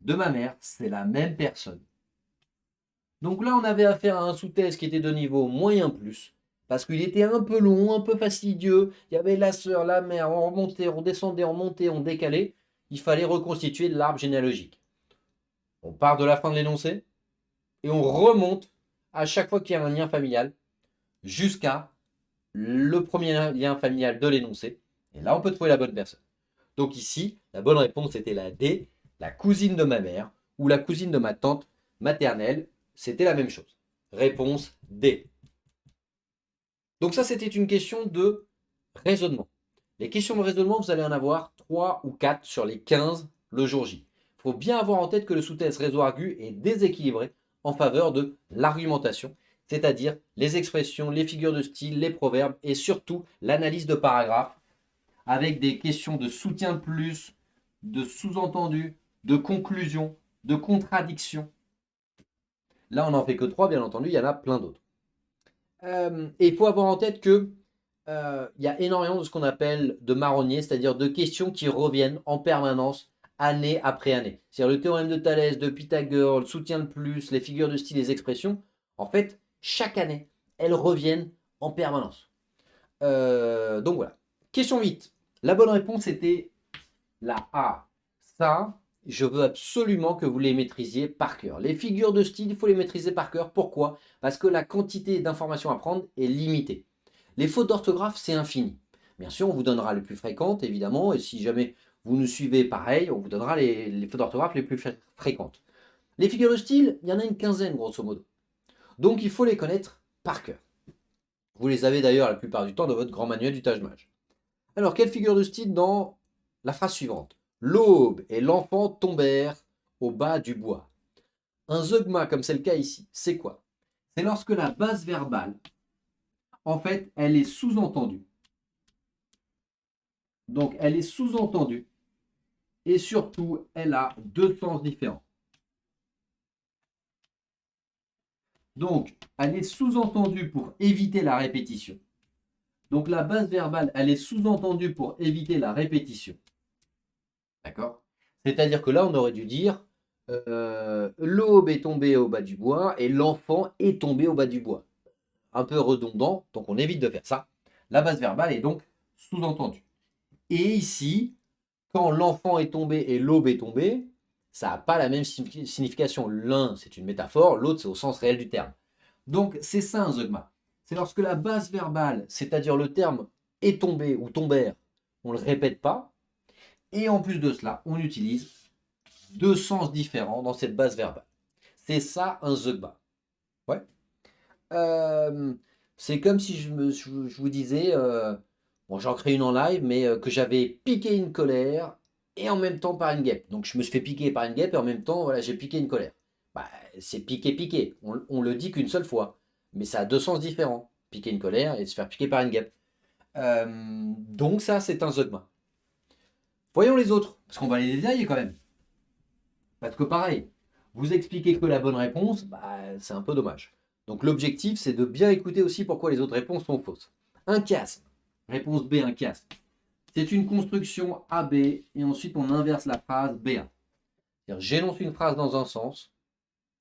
de ma mère. C'est la même personne. Donc là, on avait affaire à un sous-test qui était de niveau moyen plus, parce qu'il était un peu long, un peu fastidieux. Il y avait la sœur, la mère, on remontait, on descendait, on montait, on décalait. Il fallait reconstituer l'arbre généalogique. On part de la fin de l'énoncé et on remonte à chaque fois qu'il y a un lien familial jusqu'à le premier lien familial de l'énoncé. Et là, on peut trouver la bonne personne. Donc ici, la bonne réponse était la D, la cousine de ma mère ou la cousine de ma tante maternelle. C'était la même chose. Réponse D. Donc ça, c'était une question de raisonnement. Les questions de raisonnement, vous allez en avoir 3 ou 4 sur les 15 le jour J. Il faut bien avoir en tête que le sous-test réseau-argu est déséquilibré en faveur de l'argumentation, c'est-à-dire les expressions, les figures de style, les proverbes et surtout l'analyse de paragraphes avec des questions de soutien de plus, de sous-entendu, de conclusion, de contradiction. Là, on n'en fait que 3, bien entendu, il y en a plein d'autres. Et il faut avoir en tête que il y a énormément de ce qu'on appelle de marronniers, c'est-à-dire de questions qui reviennent en permanence, année après année. C'est-à-dire le théorème de Thalès, de Pythagore, le soutien de plus, les figures de style, les expressions. En fait, chaque année, elles reviennent en permanence. Donc voilà. Question 8. La bonne réponse était la A. Ça, je veux absolument que vous les maîtrisiez par cœur. Les figures de style, il faut les maîtriser par cœur. Pourquoi? Parce que la quantité d'informations à prendre est limitée. Les fautes d'orthographe, c'est infini. Bien sûr, on vous donnera les plus fréquentes, évidemment, et si jamais vous nous suivez pareil, on vous donnera les fautes d'orthographe les plus fréquentes. Les figures de style, il y en a une quinzaine, grosso modo. Donc, il faut les connaître par cœur. Vous les avez d'ailleurs la plupart du temps dans votre grand manuel du Taj-Mahal. Alors, quelle figure de style dans la phrase suivante? L'aube et l'enfant tombèrent au bas du bois. Un zeugma, comme c'est le cas ici, c'est quoi? C'est lorsque la base verbale, en fait, elle est sous-entendue. Donc, elle est sous-entendue et surtout, elle a deux sens différents. Donc, elle est sous-entendue pour éviter la répétition. Donc, la base verbale, elle est sous-entendue pour éviter la répétition. D'accord? C'est-à-dire que là, on aurait dû dire l'aube est tombée au bas du bois et l'enfant est tombé au bas du bois. Un peu redondant, donc on évite de faire ça. La base verbale est donc sous-entendue. Et ici, quand l'enfant est tombé et l'aube est tombée, ça n'a pas la même signification. L'un, c'est une métaphore, l'autre, c'est au sens réel du terme. Donc, c'est ça un zeugma. C'est lorsque la base verbale, c'est-à-dire le terme est tombé ou tombèrent, on ne le répète pas. Et en plus de cela, on utilise deux sens différents dans cette base verbale. C'est ça un zeugma. Ouais. C'est comme si je vous disais, bon, j'en crée une en live, mais que j'avais piqué une colère et en même temps par une guêpe. Donc je me suis fait piquer par une guêpe et en même temps, voilà, j'ai piqué une colère. Bah, c'est piquer. On le dit qu'une seule fois, mais ça a deux sens différents. Piquer une colère et se faire piquer par une guêpe. Donc ça, c'est un zeugma. Voyons les autres, parce qu'on va les détailler quand même. Parce que pareil, vous expliquez que la bonne réponse, bah, c'est un peu dommage. Donc l'objectif, c'est de bien écouter aussi pourquoi les autres réponses sont fausses. Un chiasme. Réponse B, un chiasme. C'est une construction AB et ensuite on inverse la phrase B1. C'est-à-dire j'énonce une phrase dans un sens,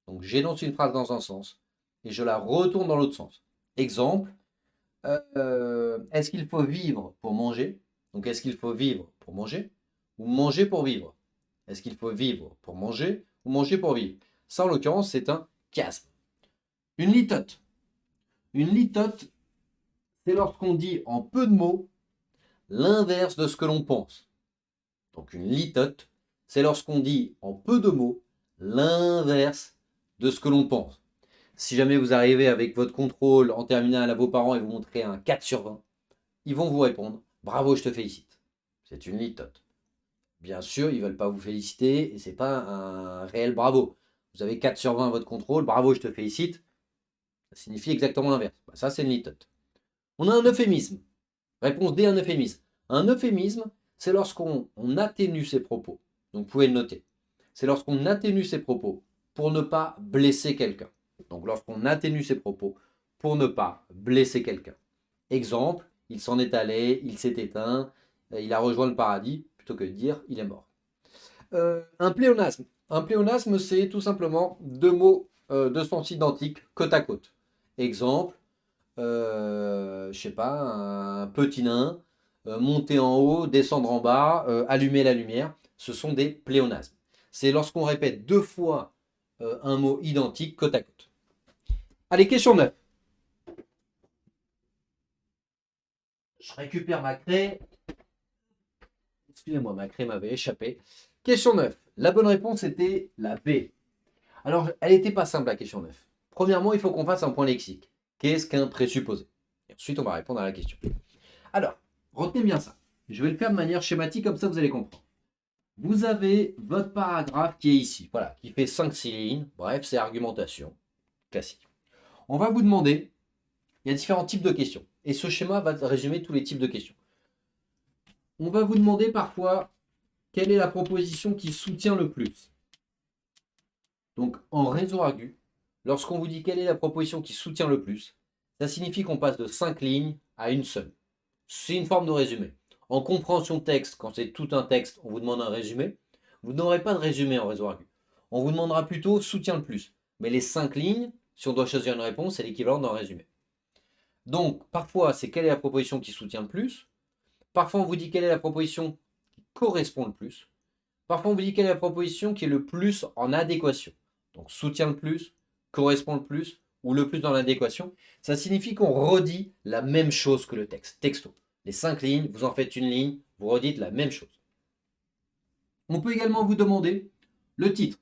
donc j'énonce une phrase dans un sens et je la retourne dans l'autre sens. Exemple, est-ce qu'il faut vivre pour manger? Donc est-ce qu'il faut vivre pour manger ou manger pour vivre? Est-ce qu'il faut vivre pour manger ou manger pour vivre? Ça, en l'occurrence, c'est un chiasme. Une litote. Une litote, c'est lorsqu'on dit en peu de mots l'inverse de ce que l'on pense. Donc une litote, c'est lorsqu'on dit en peu de mots l'inverse de ce que l'on pense. Si jamais vous arrivez avec votre contrôle en terminale à vos parents et vous montrez un 4 sur 20, ils vont vous répondre « Bravo, je te félicite ». C'est une litote. Bien sûr, ils ne veulent pas vous féliciter et ce n'est pas un réel bravo. Vous avez 4 sur 20 à votre contrôle, bravo, je te félicite. Ça signifie exactement l'inverse. Bah, ça, c'est une litote. On a un euphémisme. Réponse D, un euphémisme. Un euphémisme, c'est lorsqu'on atténue ses propos. Donc, vous pouvez le noter. C'est lorsqu'on atténue ses propos pour ne pas blesser quelqu'un. Donc, lorsqu'on atténue ses propos pour ne pas blesser quelqu'un. Exemple, il s'en est allé, il s'est éteint, il a rejoint le paradis, plutôt que de dire il est mort. Un pléonasme. Un pléonasme, c'est tout simplement deux mots de sens identiques côte à côte. Exemple, je sais pas, un petit nain, monter en haut, descendre en bas, allumer la lumière. Ce sont des pléonasmes. C'est lorsqu'on répète deux fois un mot identique côte à côte. Allez, question 9. Je récupère ma craie. Excusez-moi, ma craie m'avait échappé. Question 9. La bonne réponse était la B. Alors, elle n'était pas simple, la question 9. Premièrement, il faut qu'on fasse un point lexique. Qu'est-ce qu'un présupposé? Et ensuite, on va répondre à la question. Alors, retenez bien ça. Je vais le faire de manière schématique, comme ça vous allez comprendre. Vous avez votre paragraphe qui est ici, voilà, qui fait 5-6 lignes. Bref, c'est argumentation classique. On va vous demander, il y a différents types de questions. Et ce schéma va résumer tous les types de questions. On va vous demander parfois quelle est la proposition qui soutient le plus. Donc, en réseau argu, lorsqu'on vous dit quelle est la proposition qui soutient le plus, ça signifie qu'on passe de 5 lignes à une seule. C'est une forme de résumé. En compréhension de texte, quand c'est tout un texte, on vous demande un résumé. Vous n'aurez pas de résumé en réseau argu. On vous demandera plutôt soutient le plus. Mais les 5 lignes, si on doit choisir une réponse, c'est l'équivalent d'un résumé. Donc, parfois, c'est quelle est la proposition qui soutient le plus. Parfois, on vous dit quelle est la proposition qui correspond le plus. Parfois, on vous dit quelle est la proposition qui est le plus en adéquation. Donc, soutient le plus, correspond le plus, ou le plus dans l'adéquation. Ça signifie qu'on redit la même chose que le texte, texto. Les 5 lignes, vous en faites une ligne, vous redites la même chose. On peut également vous demander le titre.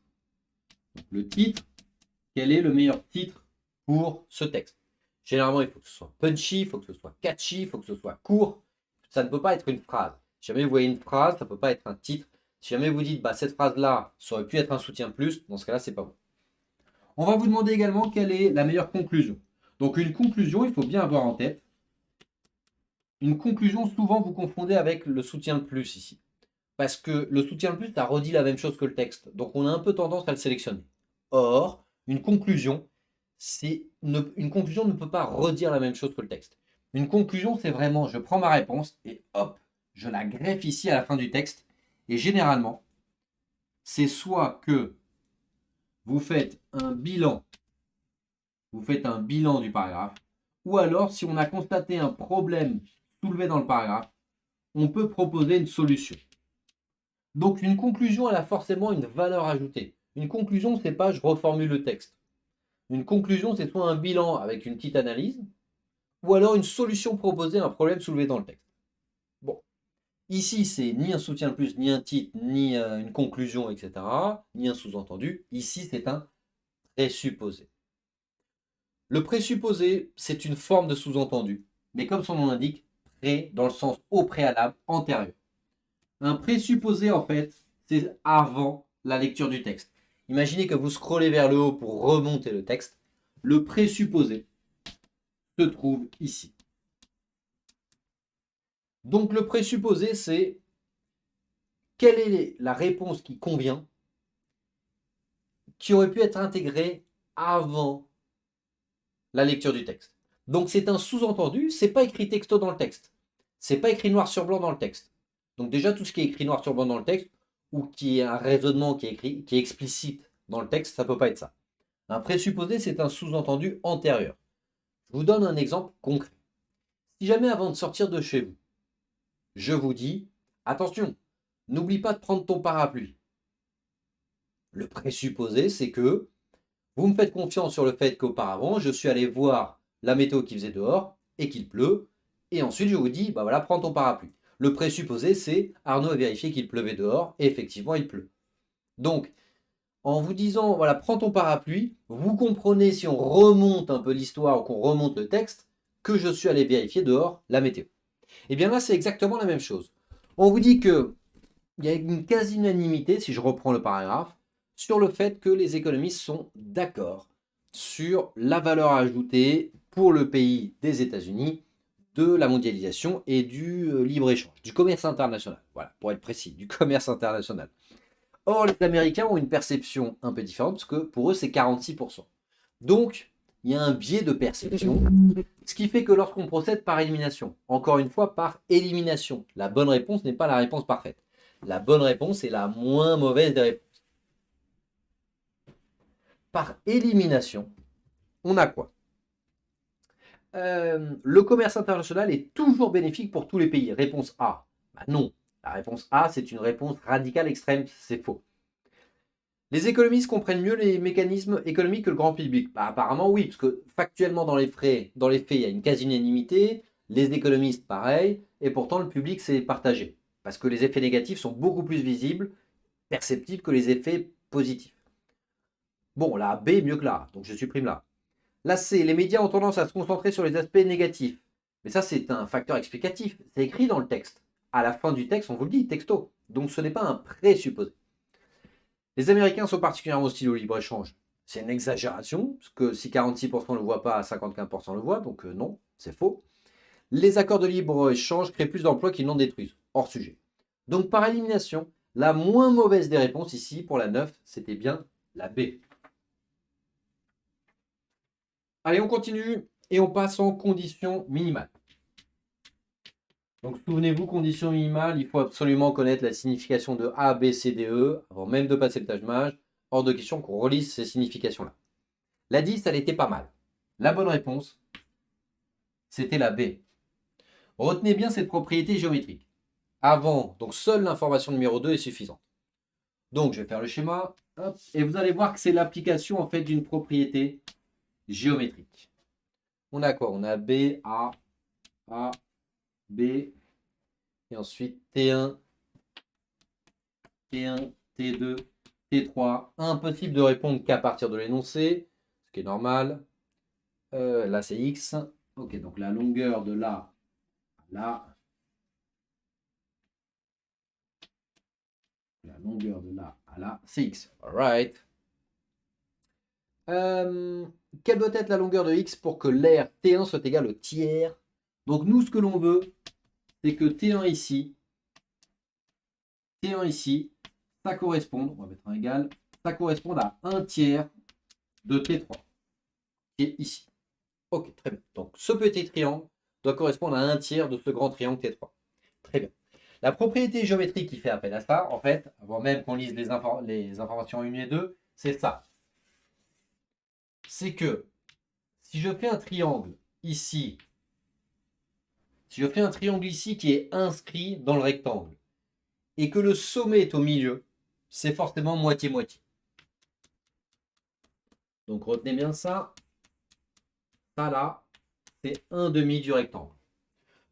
Donc, le titre, quel est le meilleur titre pour ce texte? Généralement, il faut que ce soit punchy, il faut que ce soit catchy, il faut que ce soit court. Ça ne peut pas être une phrase. Si jamais vous voyez une phrase, ça ne peut pas être un titre. Si jamais vous dites, cette phrase-là, ça aurait pu être un soutien plus, dans ce cas-là, c'est pas bon. On va vous demander également quelle est la meilleure conclusion. Donc, une conclusion, il faut bien avoir en tête. Une conclusion, souvent, vous confondez avec le soutien de plus ici. Parce que le soutien de plus, ça redit la même chose que le texte. Donc, on a un peu tendance à le sélectionner. Or, une conclusion ne peut pas redire la même chose que le texte. Une conclusion, c'est vraiment, je prends ma réponse et hop, je la greffe ici à la fin du texte. Et généralement, c'est soit que vous faites un bilan du paragraphe, ou alors, si on a constaté un problème soulevé dans le paragraphe, on peut proposer une solution. Donc, une conclusion, elle a forcément une valeur ajoutée. Une conclusion, c'est pas je reformule le texte. Une conclusion, c'est soit un bilan avec une petite analyse, ou alors une solution proposée à un problème soulevé dans le texte. Bon, ici, c'est ni un soutien de plus, ni un titre, ni une conclusion, etc., ni un sous-entendu. Ici, c'est un présupposé. Le présupposé, c'est une forme de sous-entendu, mais comme son nom l'indique, pré dans le sens au préalable, antérieur. Un présupposé, en fait, c'est avant la lecture du texte. Imaginez que vous scrollez vers le haut pour remonter le texte. Le présupposé se trouve ici. Donc le présupposé, c'est quelle est la réponse qui convient, qui aurait pu être intégrée avant la lecture du texte. Donc c'est un sous-entendu, c'est pas écrit texto dans le texte. C'est pas écrit noir sur blanc dans le texte. Donc déjà, tout ce qui est écrit noir sur blanc dans le texte, ou qui est un raisonnement qui est explicite dans le texte, ça ne peut pas être ça. Un présupposé, c'est un sous-entendu antérieur. Je vous donne un exemple concret. Si jamais avant de sortir de chez vous, je vous dis, attention, n'oublie pas de prendre ton parapluie. Le présupposé, c'est que vous me faites confiance sur le fait qu'auparavant, je suis allé voir la météo qui faisait dehors et qu'il pleut. Et ensuite, je vous dis, voilà, prends ton parapluie. Le présupposé, c'est Arnaud a vérifié qu'il pleuvait dehors et effectivement, il pleut. Donc, en vous disant, voilà, prends ton parapluie, vous comprenez, si on remonte un peu l'histoire ou qu'on remonte le texte, que je suis allé vérifier dehors la météo. Et bien là, c'est exactement la même chose. On vous dit qu'il y a une quasi-unanimité, si je reprends le paragraphe, sur le fait que les économistes sont d'accord sur la valeur ajoutée pour le pays des États-Unis de la mondialisation et du libre-échange, du commerce international. Voilà, pour être précis, du commerce international. Or, les Américains ont une perception un peu différente parce que pour eux, c'est 46%. Donc, il y a un biais de perception, ce qui fait que lorsqu'on procède par élimination, encore une fois par élimination, la bonne réponse n'est pas la réponse parfaite. La bonne réponse est la moins mauvaise des réponses. Par élimination, on a quoi? Le commerce international est toujours bénéfique pour tous les pays. Réponse A. Non. La réponse A, c'est une réponse radicale extrême, c'est faux. Les économistes comprennent mieux les mécanismes économiques que le grand public. Bah, apparemment oui, parce que factuellement dans les faits, il y a une quasi-unanimité, les économistes pareil, et pourtant le public s'est partagé. Parce que les effets négatifs sont beaucoup plus visibles, perceptibles que les effets positifs. Bon, la B est mieux que la A, donc je supprime la A. La C, les médias ont tendance à se concentrer sur les aspects négatifs. Mais ça, c'est un facteur explicatif. C'est écrit dans le texte. À la fin du texte, on vous le dit, texto. Donc ce n'est pas un présupposé. Les Américains sont particulièrement hostiles au libre-échange. C'est une exagération, parce que si 46% ne le voient pas, 55% le voient, donc non, c'est faux. Les accords de libre-échange créent plus d'emplois qu'ils n'en détruisent. Hors sujet. Donc par élimination, la moins mauvaise des réponses ici, pour la 9, c'était bien la B. Allez, on continue et on passe en conditions minimales. Donc souvenez-vous, conditions minimales, il faut absolument connaître la signification de A, B, C, D, E, avant même de passer le tâche-mage. Hors de question qu'on relise ces significations-là. La 10, elle était pas mal. La bonne réponse, c'était la B. Retenez bien cette propriété géométrique. Avant, donc seule l'information numéro 2 est suffisante. Donc je vais faire le schéma, hop, et vous allez voir que c'est l'application en fait d'une propriété géométrique. On a quoi? On a B, A, B, et ensuite T1, T1, T2, T3. Impossible de répondre qu'à partir de l'énoncé, ce qui est normal. Là, c'est X. Ok, donc la longueur de là à là. La longueur de là à là, c'est X. All right. Quelle doit être la longueur de X pour que l'aire T1 soit égal au tiers? Donc nous, ce que l'on veut, c'est que T1 ici, ça corresponde, on va mettre un égal, ça corresponde à 1 tiers de T3, qui est ici. Ok, très bien. Donc ce petit triangle doit correspondre à 1 tiers de ce grand triangle T3. Très bien. La propriété géométrique qui fait appel à ça, en fait, avant même qu'on lise les informations 1 et 2, c'est ça. C'est que si je fais un triangle ici, qui est inscrit dans le rectangle, et que le sommet est au milieu, c'est forcément moitié-moitié. Donc retenez bien ça. Ça là, c'est 1/2 du rectangle.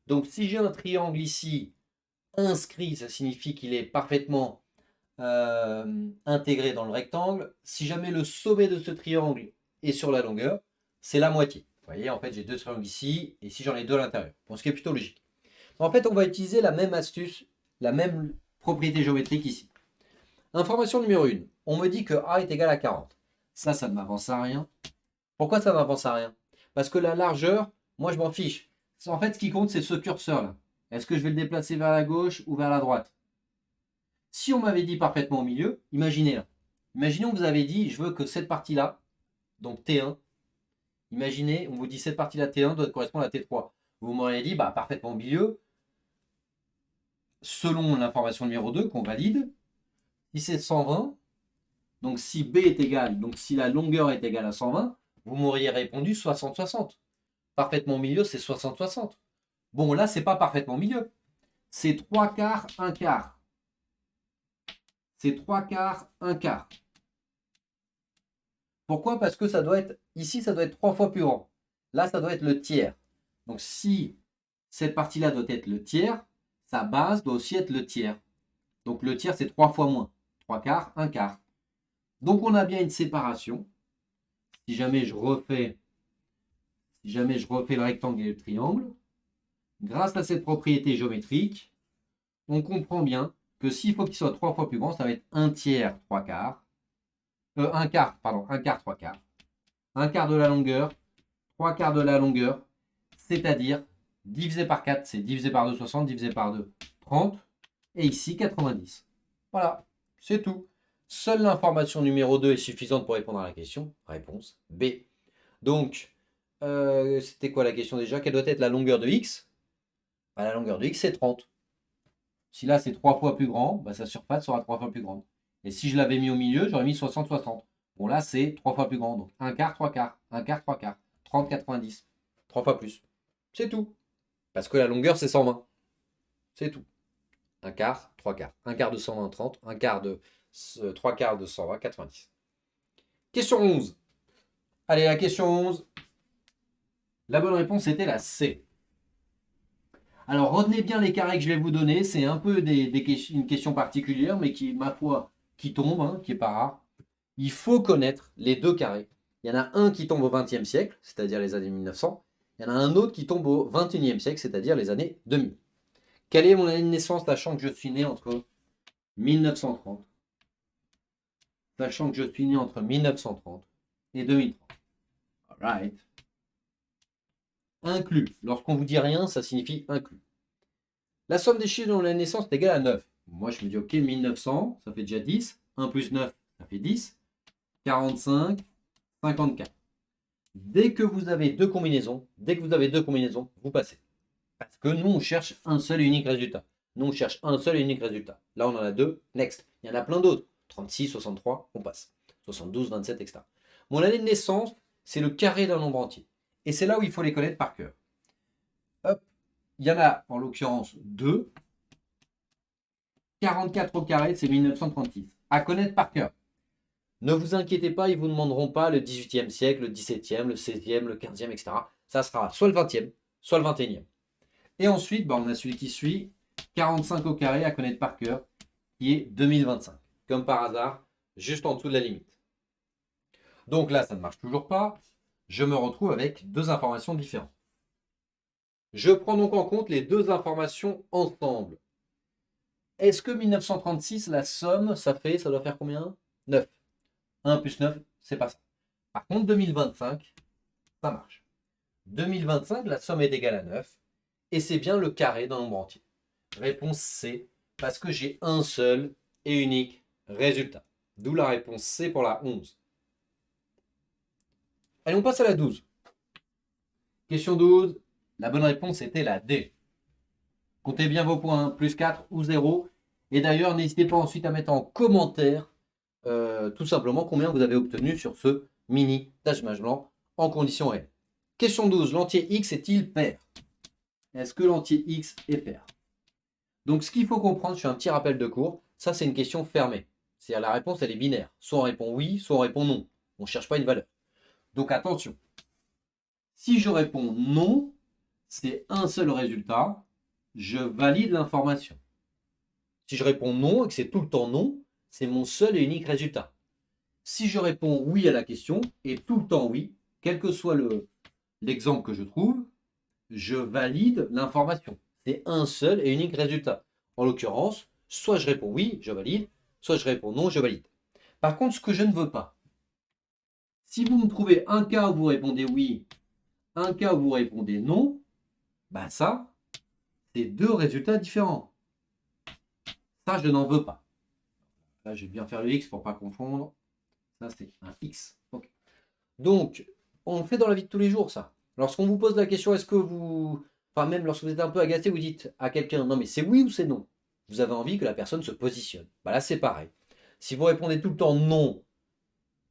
Donc si j'ai un triangle ici inscrit, ça signifie qu'il est parfaitement intégré dans le rectangle. Si jamais le sommet de ce triangle est sur la longueur, c'est la moitié. Vous voyez, en fait, j'ai 2 triangles ici, et si j'en ai 2 à l'intérieur. Bon, ce qui est plutôt logique. En fait, on va utiliser la même astuce, la même propriété géométrique ici. Information numéro 1. On me dit que A est égal à 40. Ça ne m'avance à rien. Pourquoi ça ne m'avance à rien? Parce que la largeur, moi, je m'en fiche. En fait, ce qui compte, c'est ce curseur-là. Est-ce que je vais le déplacer vers la gauche ou vers la droite? Si on m'avait dit parfaitement au milieu, imaginez là. Imaginons que vous avez dit, je veux que cette partie-là, donc T1, imaginez, on vous dit cette partie-là T1 doit correspondre à T3. Vous m'auriez dit, bah, parfaitement au milieu, selon l'information numéro 2 qu'on valide, si c'est 120, donc si B est égal, donc si la longueur est égale à 120, vous m'auriez répondu 60-60. Parfaitement au milieu, c'est 60-60. Bon, là, c'est pas parfaitement au milieu. C'est 3 quarts, 1 quart. C'est 3 quarts, 1 quart. Pourquoi? Parce que ça doit être, ici, ça doit être 3 fois plus grand. Là, ça doit être le tiers. Donc, si cette partie-là doit être le tiers, sa base doit aussi être le tiers. Donc, le tiers, c'est 3 fois moins. 3 quarts, 1 quart. Donc, on a bien une séparation. Si jamais je refais le rectangle et le triangle, grâce à cette propriété géométrique, on comprend bien que s'il faut qu'il soit 3 fois plus grand, ça va être 1 tiers, 3 quarts. 1 quart, pardon, 1 quart, 3 quarts. 1 quart de la longueur, 3 quarts de la longueur, c'est-à-dire divisé par 4, c'est divisé par 2, 60, divisé par 2, 30, et ici 90. Voilà, c'est tout. Seule l'information numéro 2 est suffisante pour répondre à la question. Réponse B. Donc, c'était quoi la question déjà? Quelle doit être la longueur de X? Bah, la longueur de X, c'est 30. Si là, c'est 3 fois plus grand, bah, sa surface sera 3 fois plus grande. Et si je l'avais mis au milieu, j'aurais mis 60-60. Bon, là, c'est 3 fois plus grand. Donc, 1 quart, 3 quarts. 1 quart, 3 quarts. 30, 90. 3 fois plus. C'est tout. Parce que la longueur, c'est 120. C'est tout. 1 quart, 3 quarts. 1 quart de 120, 30. 1 quart de 3 quarts de 120, 90. Question 11. Allez, la question 11. La bonne réponse était la C. Alors, retenez bien les carrés que je vais vous donner. C'est un peu une question particulière, mais qui, ma foi, qui tombe, hein, qui n'est pas rare. Il faut connaître les deux carrés. Il y en a un qui tombe au XXe siècle, c'est-à-dire les années 1900. Il y en a un autre qui tombe au XXIe siècle, c'est-à-dire les années 2000. Quelle est mon année de naissance, sachant que je suis né entre 1930, sachant que je suis né entre 1930 et 2030. Alright. Inclus. Lorsqu'on vous dit rien, ça signifie inclus. La somme des chiffres dont la naissance est égale à 9. Moi, je me dis, ok, 1900, ça fait déjà 10. 1 plus 9, ça fait 10. 45, 54. Dès que vous avez deux combinaisons, vous passez. Parce que nous, on cherche un seul et unique résultat. Nous, on cherche un seul et unique résultat. Là, on en a deux. Next. Il y en a plein d'autres. 36, 63, on passe. 72, 27, etc. Mon année de naissance, c'est le carré d'un nombre entier. Et c'est là où il faut les connaître par cœur. Hop. Il y en a, en l'occurrence, 2. 44 au carré, c'est 1936. À connaître par cœur. Ne vous inquiétez pas, ils ne vous demanderont pas le 18e siècle, le 17e, le 16e, le 15e, etc. Ça sera soit le 20e, soit le 21e. Et ensuite, on a celui qui suit, 45 au carré à connaître par cœur, qui est 2025. Comme par hasard, juste en dessous de la limite. Donc là, ça ne marche toujours pas. Je me retrouve avec deux informations différentes. Je prends donc en compte les deux informations ensemble. Est-ce que 1936, la somme, ça doit faire combien? 9. 1 plus 9, c'est pas ça. Par contre, 2025, ça marche. 2025, la somme est égale à 9. Et c'est bien le carré d'un nombre entier. Réponse C, parce que j'ai un seul et unique résultat. D'où la réponse C pour la 11. Allez, on passe à la 12. Question 12. La bonne réponse était la D. Comptez bien vos points, plus 4 ou 0. Et d'ailleurs, n'hésitez pas ensuite à mettre en commentaire tout simplement combien vous avez obtenu sur ce mini tâche-mâche blanc en conditions réelles. Question 12. L'entier x est-il pair? Est-ce que l'entier x est pair? Donc, ce qu'il faut comprendre, je fais un petit rappel de cours, ça c'est une question fermée. C'est-à-dire la réponse, elle est binaire. Soit on répond oui, soit on répond non. On ne cherche pas une valeur. Donc, attention. Si je réponds non, c'est un seul résultat. Je valide l'information. Si je réponds non et que c'est tout le temps non, c'est mon seul et unique résultat. Si je réponds oui à la question et tout le temps oui, quel que soit l'exemple que je trouve, je valide l'information. C'est un seul et unique résultat. En l'occurrence, soit je réponds oui, je valide, soit je réponds non, je valide. Par contre, ce que je ne veux pas, si vous me trouvez un cas où vous répondez oui, un cas où vous répondez non, ben ça, c'est deux résultats différents. Ça, je n'en veux pas. Là, je vais bien faire le X pour ne pas confondre. Ça, c'est un X. Okay. Donc, on le fait dans la vie de tous les jours, ça. Lorsqu'on vous pose la question, est-ce que vous... Enfin, même lorsque vous êtes un peu agacé, vous dites à quelqu'un, non mais c'est oui ou c'est non? Vous avez envie que la personne se positionne. Bah là, c'est pareil. Si vous répondez tout le temps non,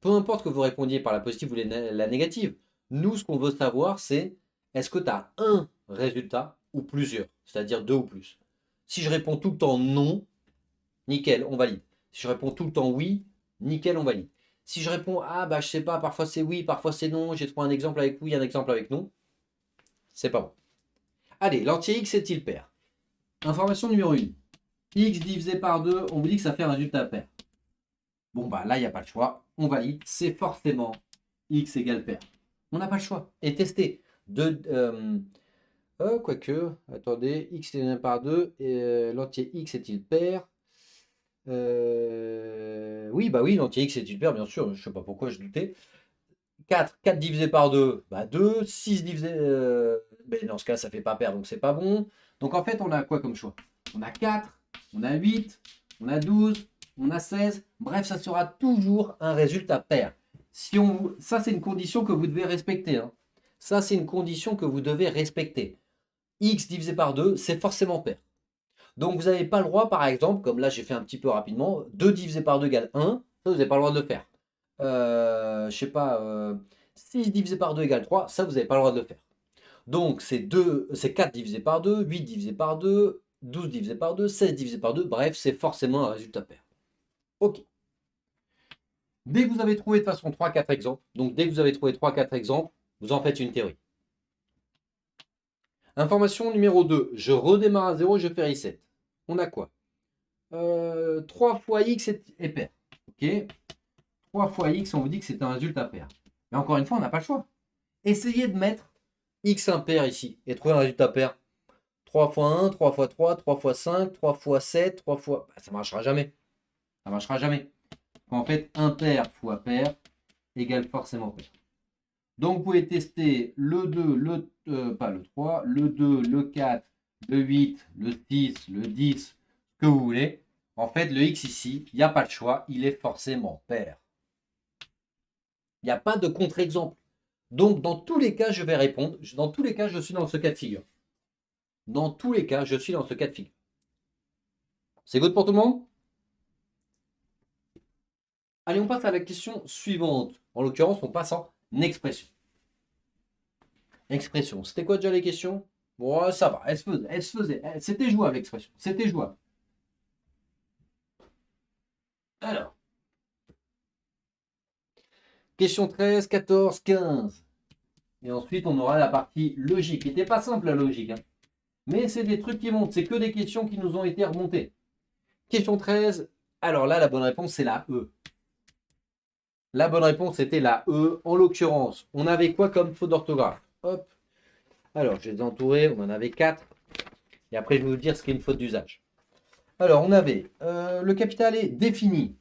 peu importe que vous répondiez par la positive ou la négative, nous, ce qu'on veut savoir, c'est est-ce que tu as un résultat ou plusieurs, c'est-à-dire deux ou plus. Si je réponds tout le temps non, nickel, on valide. Si je réponds tout le temps oui, nickel, on valide. Si je réponds ah bah je sais pas, parfois c'est oui, parfois c'est non, j'ai trouvé un exemple avec oui, un exemple avec non, c'est pas bon. Allez, l'entier x est-il pair? Information numéro 1. X divisé par 2, on vous dit que ça fait un résultat pair. Bon bah là, il n'y a pas le choix, on valide, c'est forcément x égale pair. On n'a pas le choix. Et tester. Quoique, attendez, x divisé par 2, l'entier x est-il pair? Oui, bah oui, l'entier x est-il pair, bien sûr, je ne sais pas pourquoi je doutais. 4 divisé par 2, bah 2. 6 divisé... mais dans ce cas, ça ne fait pas pair, donc c'est pas bon. Donc en fait, on a quoi comme choix? On a 4, on a 8, on a 12, on a 16. Bref, ça sera toujours un résultat pair. Ça, c'est une condition que vous devez respecter. Hein. Ça, c'est une condition que vous devez respecter. X divisé par 2, c'est forcément pair. Donc vous n'avez pas le droit, par exemple, comme là j'ai fait un petit peu rapidement, 2 divisé par 2 égale 1, ça vous n'avez pas le droit de le faire. Je sais pas, 6 divisé par 2 égale 3, ça vous n'avez pas le droit de le faire. Donc c'est 4 divisé par 2, 8 divisé par 2, 12 divisé par 2, 16 divisé par 2, bref, c'est forcément un résultat pair. Ok. Dès que vous avez trouvé de toute façon 3-4 exemples, donc dès que vous avez trouvé 3-4 exemples, vous en faites une théorie. Information numéro 2, je redémarre à 0, je fais reset. On a quoi 3 fois x est pair. Ok, 3 fois x, on vous dit que c'est un résultat pair. Mais encore une fois, on n'a pas le choix. Essayez de mettre x impair ici et trouver un résultat pair. 3 fois 1, 3 fois 3, 3 fois 5, 3 fois 7, 3 fois... Bah, ça ne marchera jamais. Ça ne marchera jamais. En fait, impair fois pair égale forcément pair. Donc, vous pouvez tester le 2, pas le 3, le 2, le 4, le 8, le 6, le 10, ce que vous voulez. En fait, le x ici, il n'y a pas le choix, il est forcément pair. Il n'y a pas de contre-exemple. Donc, dans tous les cas, je vais répondre. Dans tous les cas, je suis dans ce cas de figure. Dans tous les cas, je suis dans ce cas de figure. C'est good pour tout le monde? Allez, on passe à la question suivante. En l'occurrence, on passe en expression. Expression. C'était quoi déjà les questions? Bon, ça va, elle se faisait. C'était jouable l'expression. C'était jouable. Alors. Question 13, 14, 15. Et ensuite, on aura la partie logique. Qui n'était pas simple la logique. Hein. Mais c'est des trucs qui montent. C'est que des questions qui nous ont été remontées. Question 13. Alors là, la bonne réponse, c'est la E. La bonne réponse, c'était la E. En l'occurrence, on avait quoi comme faute d'orthographe? Hop. Alors, je vais les entourer. On en avait 4. Et après, je vais vous dire ce qu'est une faute d'usage. Alors, on avait le capital est défini.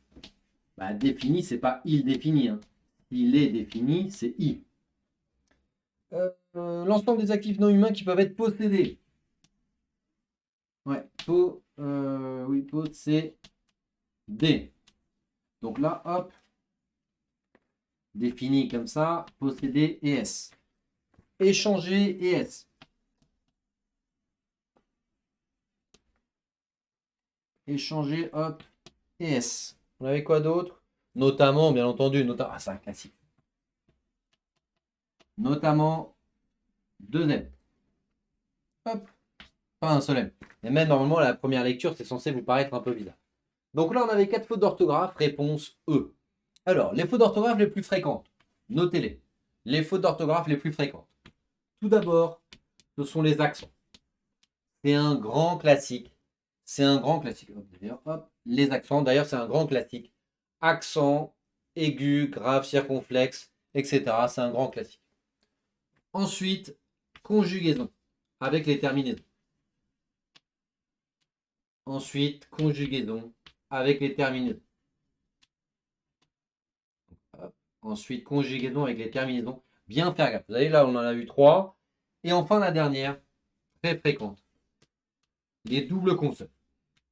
Bah, défini, c'est pas il défini. Hein. Il est défini, c'est i. L'ensemble des actifs non humains qui peuvent être possédés. Ouais, oui, possédés. Donc là, hop, défini comme ça, posséder et S. Échanger et S. Échanger, hop, et S. On avait quoi d'autre? Notamment, bien entendu, ah, c'est un classique. Notamment 2 M. Hop, pas un seul M. Et même normalement, à la première lecture, c'est censé vous paraître un peu bizarre. Donc là, on avait 4 fautes d'orthographe, réponse E. Alors, les fautes d'orthographe les plus fréquentes, notez-les. Les fautes d'orthographe les plus fréquentes. Tout d'abord, ce sont les accents. C'est un grand classique. C'est un grand classique. Hop, les accents, d'ailleurs, c'est un grand classique. Accent, aigu, grave, circonflexe, etc. C'est un grand classique. Ensuite, conjugaison avec les terminaisons. Ensuite, conjugaison avec les terminaisons. Ensuite, conjugaison avec les terminaisons. Bien faire gaffe. Vous voyez, là, on en a eu 3. Et enfin, la dernière, très fréquente. Les doubles consonnes.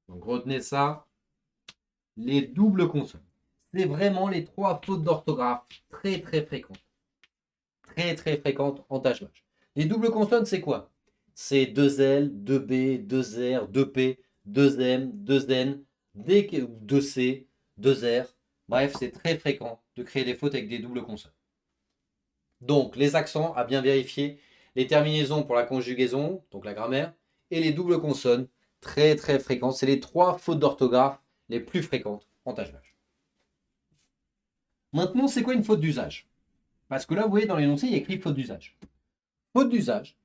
Donc, retenez ça. Les doubles consonnes. C'est vraiment les 3 fautes d'orthographe très, très fréquentes. Très, très fréquentes en tâche match. Les doubles consonnes, c'est quoi? C'est 2L, 2B, 2R, 2P, 2M, 2N, 2C, 2R. Bref, c'est très fréquent de créer des fautes avec des doubles consonnes. Donc, les accents à bien vérifier, les terminaisons pour la conjugaison, donc la grammaire, et les doubles consonnes, très très fréquentes. C'est les 3 fautes d'orthographe les plus fréquentes en tâche match. Maintenant, c'est quoi une faute d'usage? Parce que là, vous voyez, dans l'énoncé, il y a écrit faute d'usage. Faute d'usage,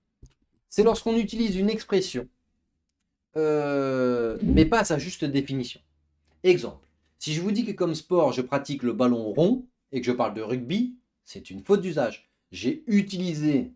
c'est lorsqu'on utilise une expression, mais pas à sa juste définition. Exemple, si je vous dis que comme sport, je pratique le ballon rond et que je parle de rugby, c'est une faute d'usage. J'ai utilisé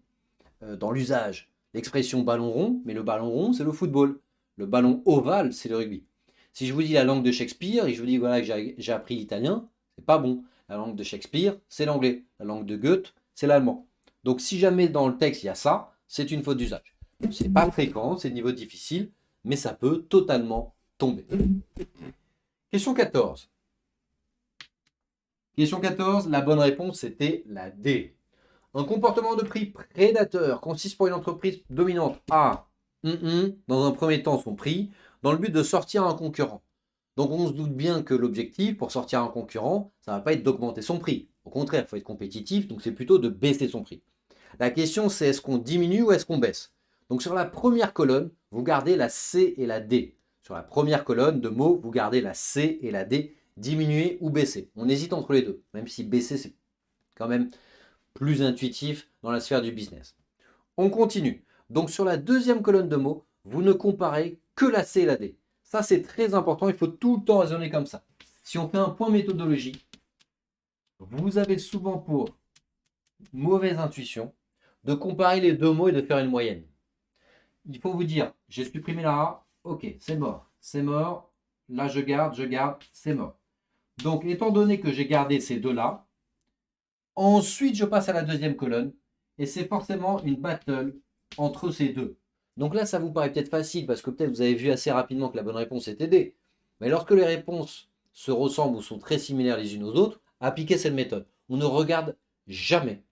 dans l'usage l'expression ballon rond, mais le ballon rond, c'est le football. Le ballon ovale, c'est le rugby. Si je vous dis la langue de Shakespeare et je vous dis voilà, que j'ai appris l'italien, c'est pas bon. La langue de Shakespeare, c'est l'anglais. La langue de Goethe, c'est l'allemand. Donc si jamais dans le texte il y a ça, c'est une faute d'usage. C'est pas fréquent, c'est de niveau difficile, mais ça peut totalement tomber. Question 14. Question 14, la bonne réponse c'était la D. Un comportement de prix prédateur consiste pour une entreprise dominante à, dans un premier temps, son prix, dans le but de sortir un concurrent. Donc on se doute bien que l'objectif pour sortir un concurrent, ça ne va pas être d'augmenter son prix. Au contraire, il faut être compétitif, donc c'est plutôt de baisser son prix. La question c'est est-ce qu'on diminue ou est-ce qu'on baisse? Donc sur la première colonne, vous gardez la C et la D. Sur la première colonne de mots, vous gardez la C et la D diminuer ou baisser. On hésite entre les deux, même si baisser, c'est quand même plus intuitif dans la sphère du business. On continue. Donc sur la deuxième colonne de mots, vous ne comparez que la C et la D. Ça, c'est très important, il faut tout le temps raisonner comme ça. Si on fait un point méthodologie, vous avez souvent pour mauvaise intuition de comparer les deux mots et de faire une moyenne. Il faut vous dire, j'ai supprimé la A, ok, c'est mort, là je garde, c'est mort. Donc étant donné que j'ai gardé ces deux-là, ensuite je passe à la deuxième colonne et c'est forcément une battle entre ces deux. Donc là ça vous paraît peut-être facile parce que peut-être vous avez vu assez rapidement que la bonne réponse était D. Mais lorsque les réponses se ressemblent ou sont très similaires les unes aux autres, appliquez cette méthode. On ne regarde jamais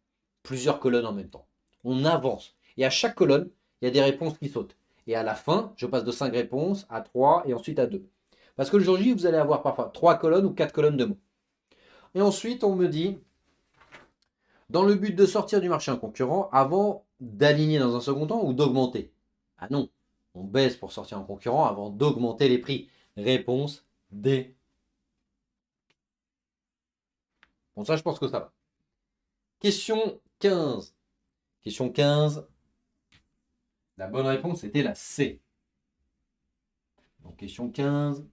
plusieurs colonnes en même temps. On avance. Et à chaque colonne, il y a des réponses qui sautent. Et à la fin, je passe de 5 réponses à 3 et ensuite à 2. Parce que le jour J, vous allez avoir parfois 3 colonnes ou 4 colonnes de mots. Et ensuite, on me dit, dans le but de sortir du marché un concurrent, avant d'aligner dans un second temps ou d'augmenter. Ah non, on baisse pour sortir un concurrent avant d'augmenter les prix. Réponse D. Bon, ça, je pense que ça va. Question 15. Question 15. La bonne réponse était la C. Donc, question 15.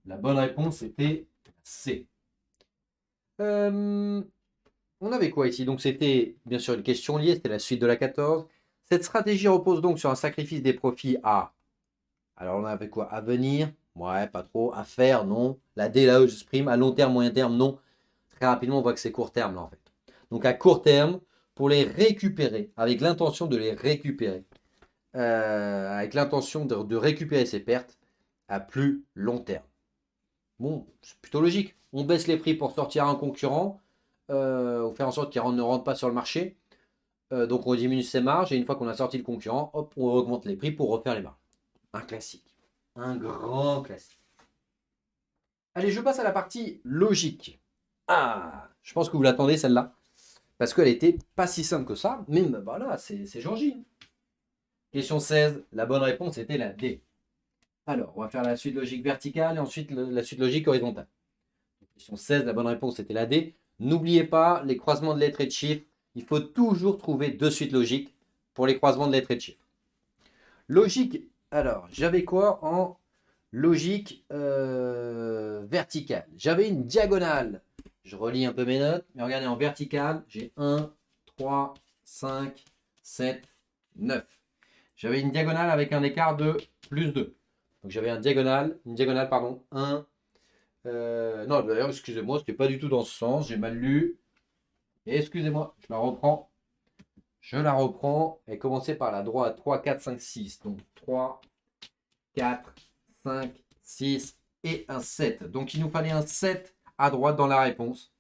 La bonne réponse était C. On avait quoi ici? Donc, c'était bien sûr une question liée, c'était la suite de la 14. Cette stratégie repose donc sur un sacrifice des profits à. Alors, on avait quoi? À venir? Ouais, pas trop. À faire? Non. La D, la E, j'exprime. À long terme, moyen terme? Non. Très rapidement, on voit que c'est court terme là en fait. Donc, à court terme, pour les récupérer, avec l'intention de les récupérer, avec l'intention de récupérer ces pertes à plus long terme. Bon, c'est plutôt logique. On baisse les prix pour sortir un concurrent, ou faire en sorte qu'il ne rentre pas sur le marché. Donc on diminue ses marges et une fois qu'on a sorti le concurrent, hop, on augmente les prix pour refaire les marges. Un classique. Un grand classique. Allez, je passe à la partie logique. Ah, je pense que vous l'attendez celle-là. Parce qu'elle était pas si simple que ça, mais voilà, c'est jour J. Question 16, la bonne réponse était la D. Alors, on va faire la suite logique verticale et ensuite la suite logique horizontale. Question 16, la bonne réponse était la D. N'oubliez pas, les croisements de lettres et de chiffres, il faut toujours trouver deux suites logiques pour les croisements de lettres et de chiffres. Logique, alors, j'avais quoi en logique verticale? J'avais une diagonale. Je relis un peu mes notes, mais regardez, en verticale, j'ai 1, 3, 5, 7, 9. J'avais une diagonale avec un écart de plus 2. Donc j'avais une diagonale, pardon, 1. Non, d'ailleurs, excusez-moi, c'était pas du tout dans ce sens, j'ai mal lu. Et excusez-moi, je la reprends. Je la reprends et commencer par la droite 3, 4, 5, 6. Donc 3, 4, 5, 6 et un 7. Donc il nous fallait un 7 à droite dans la réponse.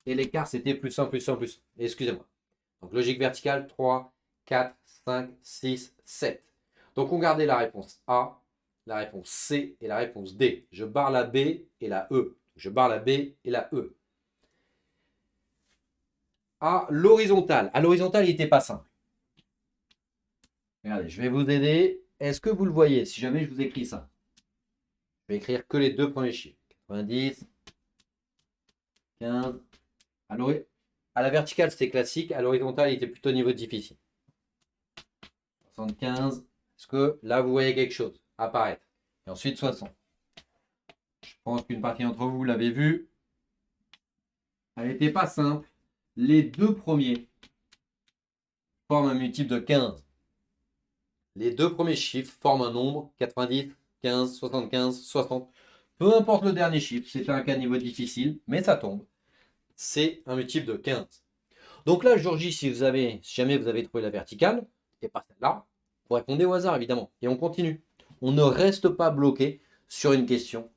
Et l'écart c'était plus 1, plus 1, plus 1. Excusez-moi. Donc logique verticale 3, 4, 5, 6, 7. Donc on gardait la réponse A, la réponse C et la réponse D. Je barre la B et la E. Je barre la B et la E. À l'horizontale. À l'horizontale, il n'était pas simple. Regardez, je vais vous aider. Est-ce que vous le voyez? Si jamais je vous écris ça. Je vais écrire que les deux premiers chiffres. 90, 15. À la verticale, c'était classique. À l'horizontale, il était plutôt niveau difficile. 75. Est-ce que là, vous voyez quelque chose apparaître? Et ensuite, 60. Je pense qu'une partie d'entre vous l'avez vu. Elle n'était pas simple. Les deux premiers forment un multiple de 15. Les deux premiers chiffres forment un nombre, 90, 15, 75, 60. Peu importe le dernier chiffre, c'est un cas de niveau difficile, mais ça tombe. C'est un multiple de 15. Donc là, jour J, si jamais vous avez trouvé la verticale, et pas celle-là, vous répondez au hasard, évidemment. Et on continue. On ne reste pas bloqué sur une question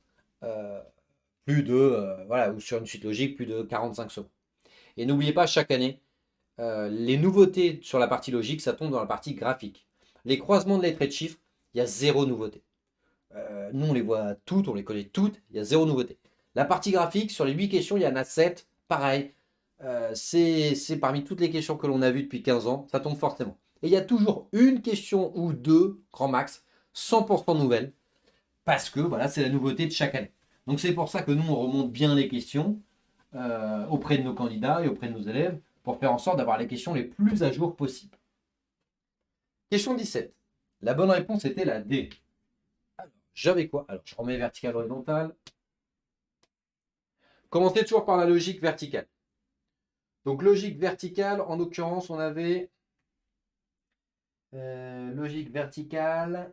ou sur une suite logique, plus de 45 secondes. Et n'oubliez pas, chaque année, les nouveautés sur la partie logique, ça tombe dans la partie graphique. Les croisements de lettres et de chiffres, il y a zéro nouveauté. Nous, on les voit toutes, on les connaît toutes, il y a zéro nouveauté. La partie graphique, sur les 8 questions, il y en a 7, pareil. C'est parmi toutes les questions que l'on a vues depuis 15 ans, ça tombe forcément. Et il y a toujours une question ou deux, grand max, 100% nouvelles. parce que voilà, c'est la nouveauté de chaque année. Donc c'est pour ça que nous, on remonte bien les questions auprès de nos candidats et auprès de nos élèves pour faire en sorte d'avoir les questions les plus à jour possibles. Question 17. La bonne réponse était la D. Alors, j'avais quoi? Alors, je remets vertical, horizontal. Commencez toujours par la logique verticale. Donc, logique verticale, en l'occurrence, on avait logique verticale.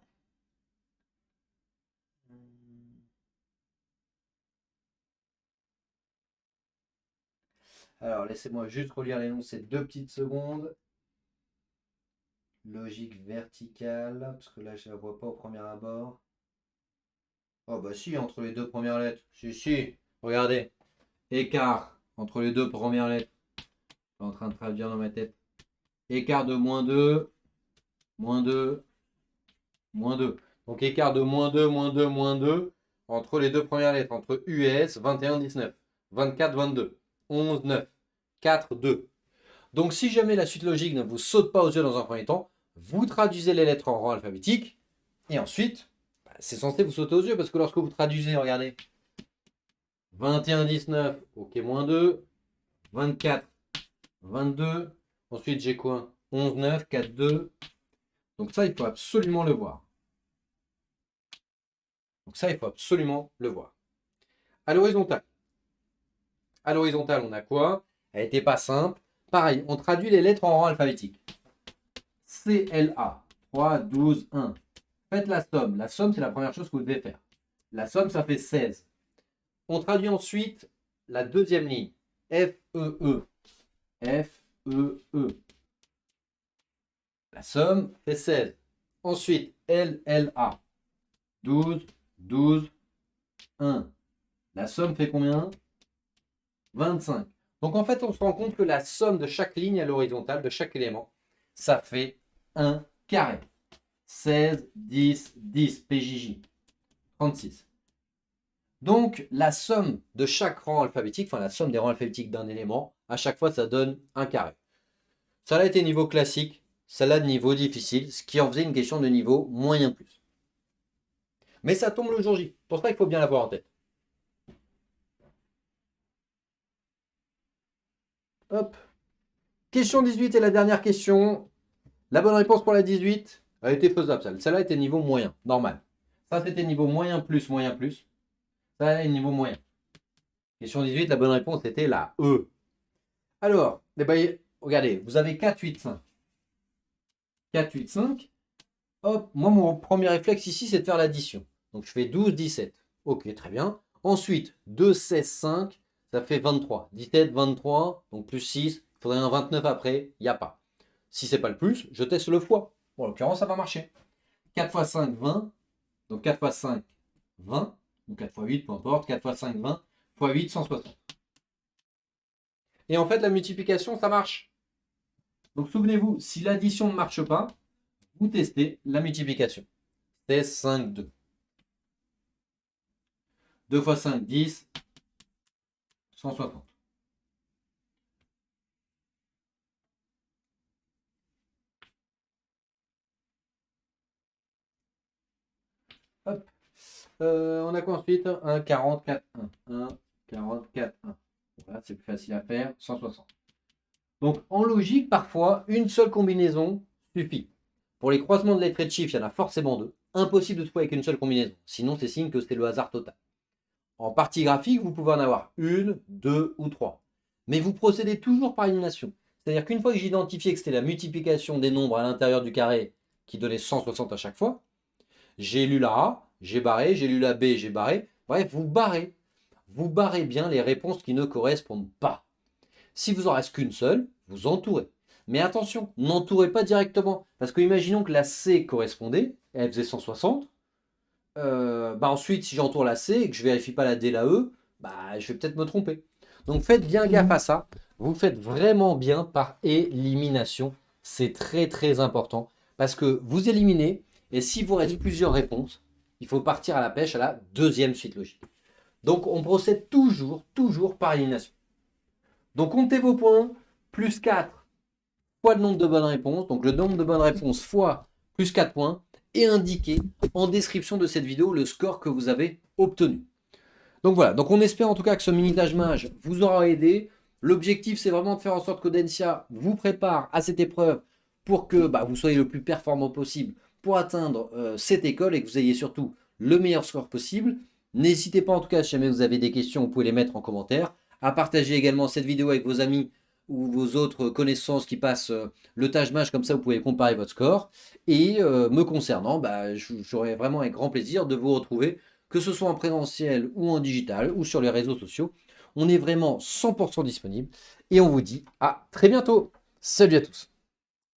Alors, laissez-moi juste relire les noms, c'est 2 petites secondes. Logique verticale, parce que là, je ne la vois pas au premier abord. Oh, bah si, entre les deux premières lettres. Si, regardez. Écart entre les deux premières lettres. Je suis en train de traduire dans ma tête. Écart de -2, -2, -2. Donc, écart de -2, -2, -2 entre les deux premières lettres. Entre U et S, 21, 19. 24, 22. 11, 9. 4, 2. Donc, si jamais la suite logique ne vous saute pas aux yeux dans un premier temps, vous traduisez les lettres en rang alphabétique. Et ensuite, c'est censé vous sauter aux yeux parce que lorsque vous traduisez, regardez. 21, 19, ok, -2. 24, 22. Ensuite, j'ai quoi? 11, 9, 4, 2. Donc ça, il faut absolument le voir. À l'horizontale. À l'horizontale, on a quoi? Elle n'était pas simple. Pareil, on traduit les lettres en rang alphabétique. CLA, 3, 12, 1. Faites la somme. La somme, c'est la première chose que vous devez faire. La somme, ça fait 16. On traduit ensuite la deuxième ligne. FEE. FEE. La somme fait 16. Ensuite, LLA. 12, 12, 1. La somme fait combien? 25. Donc en fait, on se rend compte que la somme de chaque ligne à l'horizontale, de chaque élément, ça fait un carré. 16, 10, 10, PJJ. 36. Donc la somme de chaque rang alphabétique, enfin la somme des rangs alphabétiques d'un élément, à chaque fois, ça donne un carré. Ça a été niveau classique, celle-là de niveau difficile, ce qui en faisait une question de niveau moyen plus. Mais ça tombe le jour J. Pour ça, il faut bien l'avoir en tête. Hop. Question 18 est la dernière question. La bonne réponse pour la 18 a été faisable. Celle-là était niveau moyen, normal. Ça, c'était niveau moyen plus, moyen plus. Ça, est niveau moyen. Question 18, la bonne réponse était la E. Alors, eh ben, regardez, vous avez 4, 8, 5. 4, 8, 5. Hop, moi, mon premier réflexe ici, c'est de faire l'addition. Donc, je fais 12, 17. Ok, très bien. Ensuite, 2, 16, 5, ça fait 23. 17, 23, donc plus 6. Il faudrait un 29 après, il n'y a pas. Si c'est pas le plus, je teste le fois. Bon, en l'occurrence, ça va marcher. 4 x 5, 20. Donc 4 x 5, 20. Ou 4 x 8, peu importe. 4 x 5, 20. x 8, 160. Et en fait, la multiplication, ça marche. Donc souvenez-vous, si l'addition ne marche pas, vous testez la multiplication. 16, 5, 2. 2 x 5, 10. 160. Hop. On a quoi ensuite? 1, 40, 4, 1. 1, 40, 4, 1. Voilà, c'est plus facile à faire. 160. Donc en logique, parfois, une seule combinaison suffit. Pour les croisements de lettres et de chiffres, il y en a forcément deux. Impossible de trouver avec une seule combinaison. Sinon, c'est signe que c'est le hasard total. En partie graphique, vous pouvez en avoir une, deux ou trois. Mais vous procédez toujours par élimination. C'est-à-dire qu'une fois que j'ai identifié que c'était la multiplication des nombres à l'intérieur du carré qui donnait 160 à chaque fois, j'ai lu la A, j'ai barré, j'ai lu la B, j'ai barré. Bref, vous barrez. Vous barrez bien les réponses qui ne correspondent pas. Si vous en reste qu'une seule, vous entourez. Mais attention, n'entourez pas directement. Parce que imaginons que la C correspondait, elle faisait 160. Ensuite, si j'entoure la C et que je ne vérifie pas la D et la E, je vais peut-être me tromper. Donc faites bien gaffe à ça. Vous faites vraiment bien par élimination. C'est très très important. Parce que vous éliminez, et s'il vous reste plusieurs réponses, il faut partir à la pêche à la deuxième suite logique. Donc on procède toujours par élimination. Donc comptez vos points, plus 4 fois le nombre de bonnes réponses. Donc le nombre de bonnes réponses fois plus 4 points. et indiquer en description de cette vidéo le score que vous avez obtenu. Donc voilà, donc on espère en tout cas que ce mini Taj Mahal vous aura aidé. L'objectif, c'est vraiment de faire en sorte qu'Audencia vous prépare à cette épreuve pour que vous soyez le plus performant possible pour atteindre cette école et que vous ayez surtout le meilleur score possible. N'hésitez pas en tout cas, si jamais vous avez des questions, vous pouvez les mettre en commentaire. À partager également cette vidéo avec vos amis ou vos autres connaissances qui passent le Taj Mahal, comme ça vous pouvez comparer votre score. Et me concernant, j'aurai vraiment avec grand plaisir de vous retrouver, que ce soit en présentiel ou en digital ou sur les réseaux sociaux. On est vraiment 100% disponible et on vous dit à très bientôt. Salut à tous.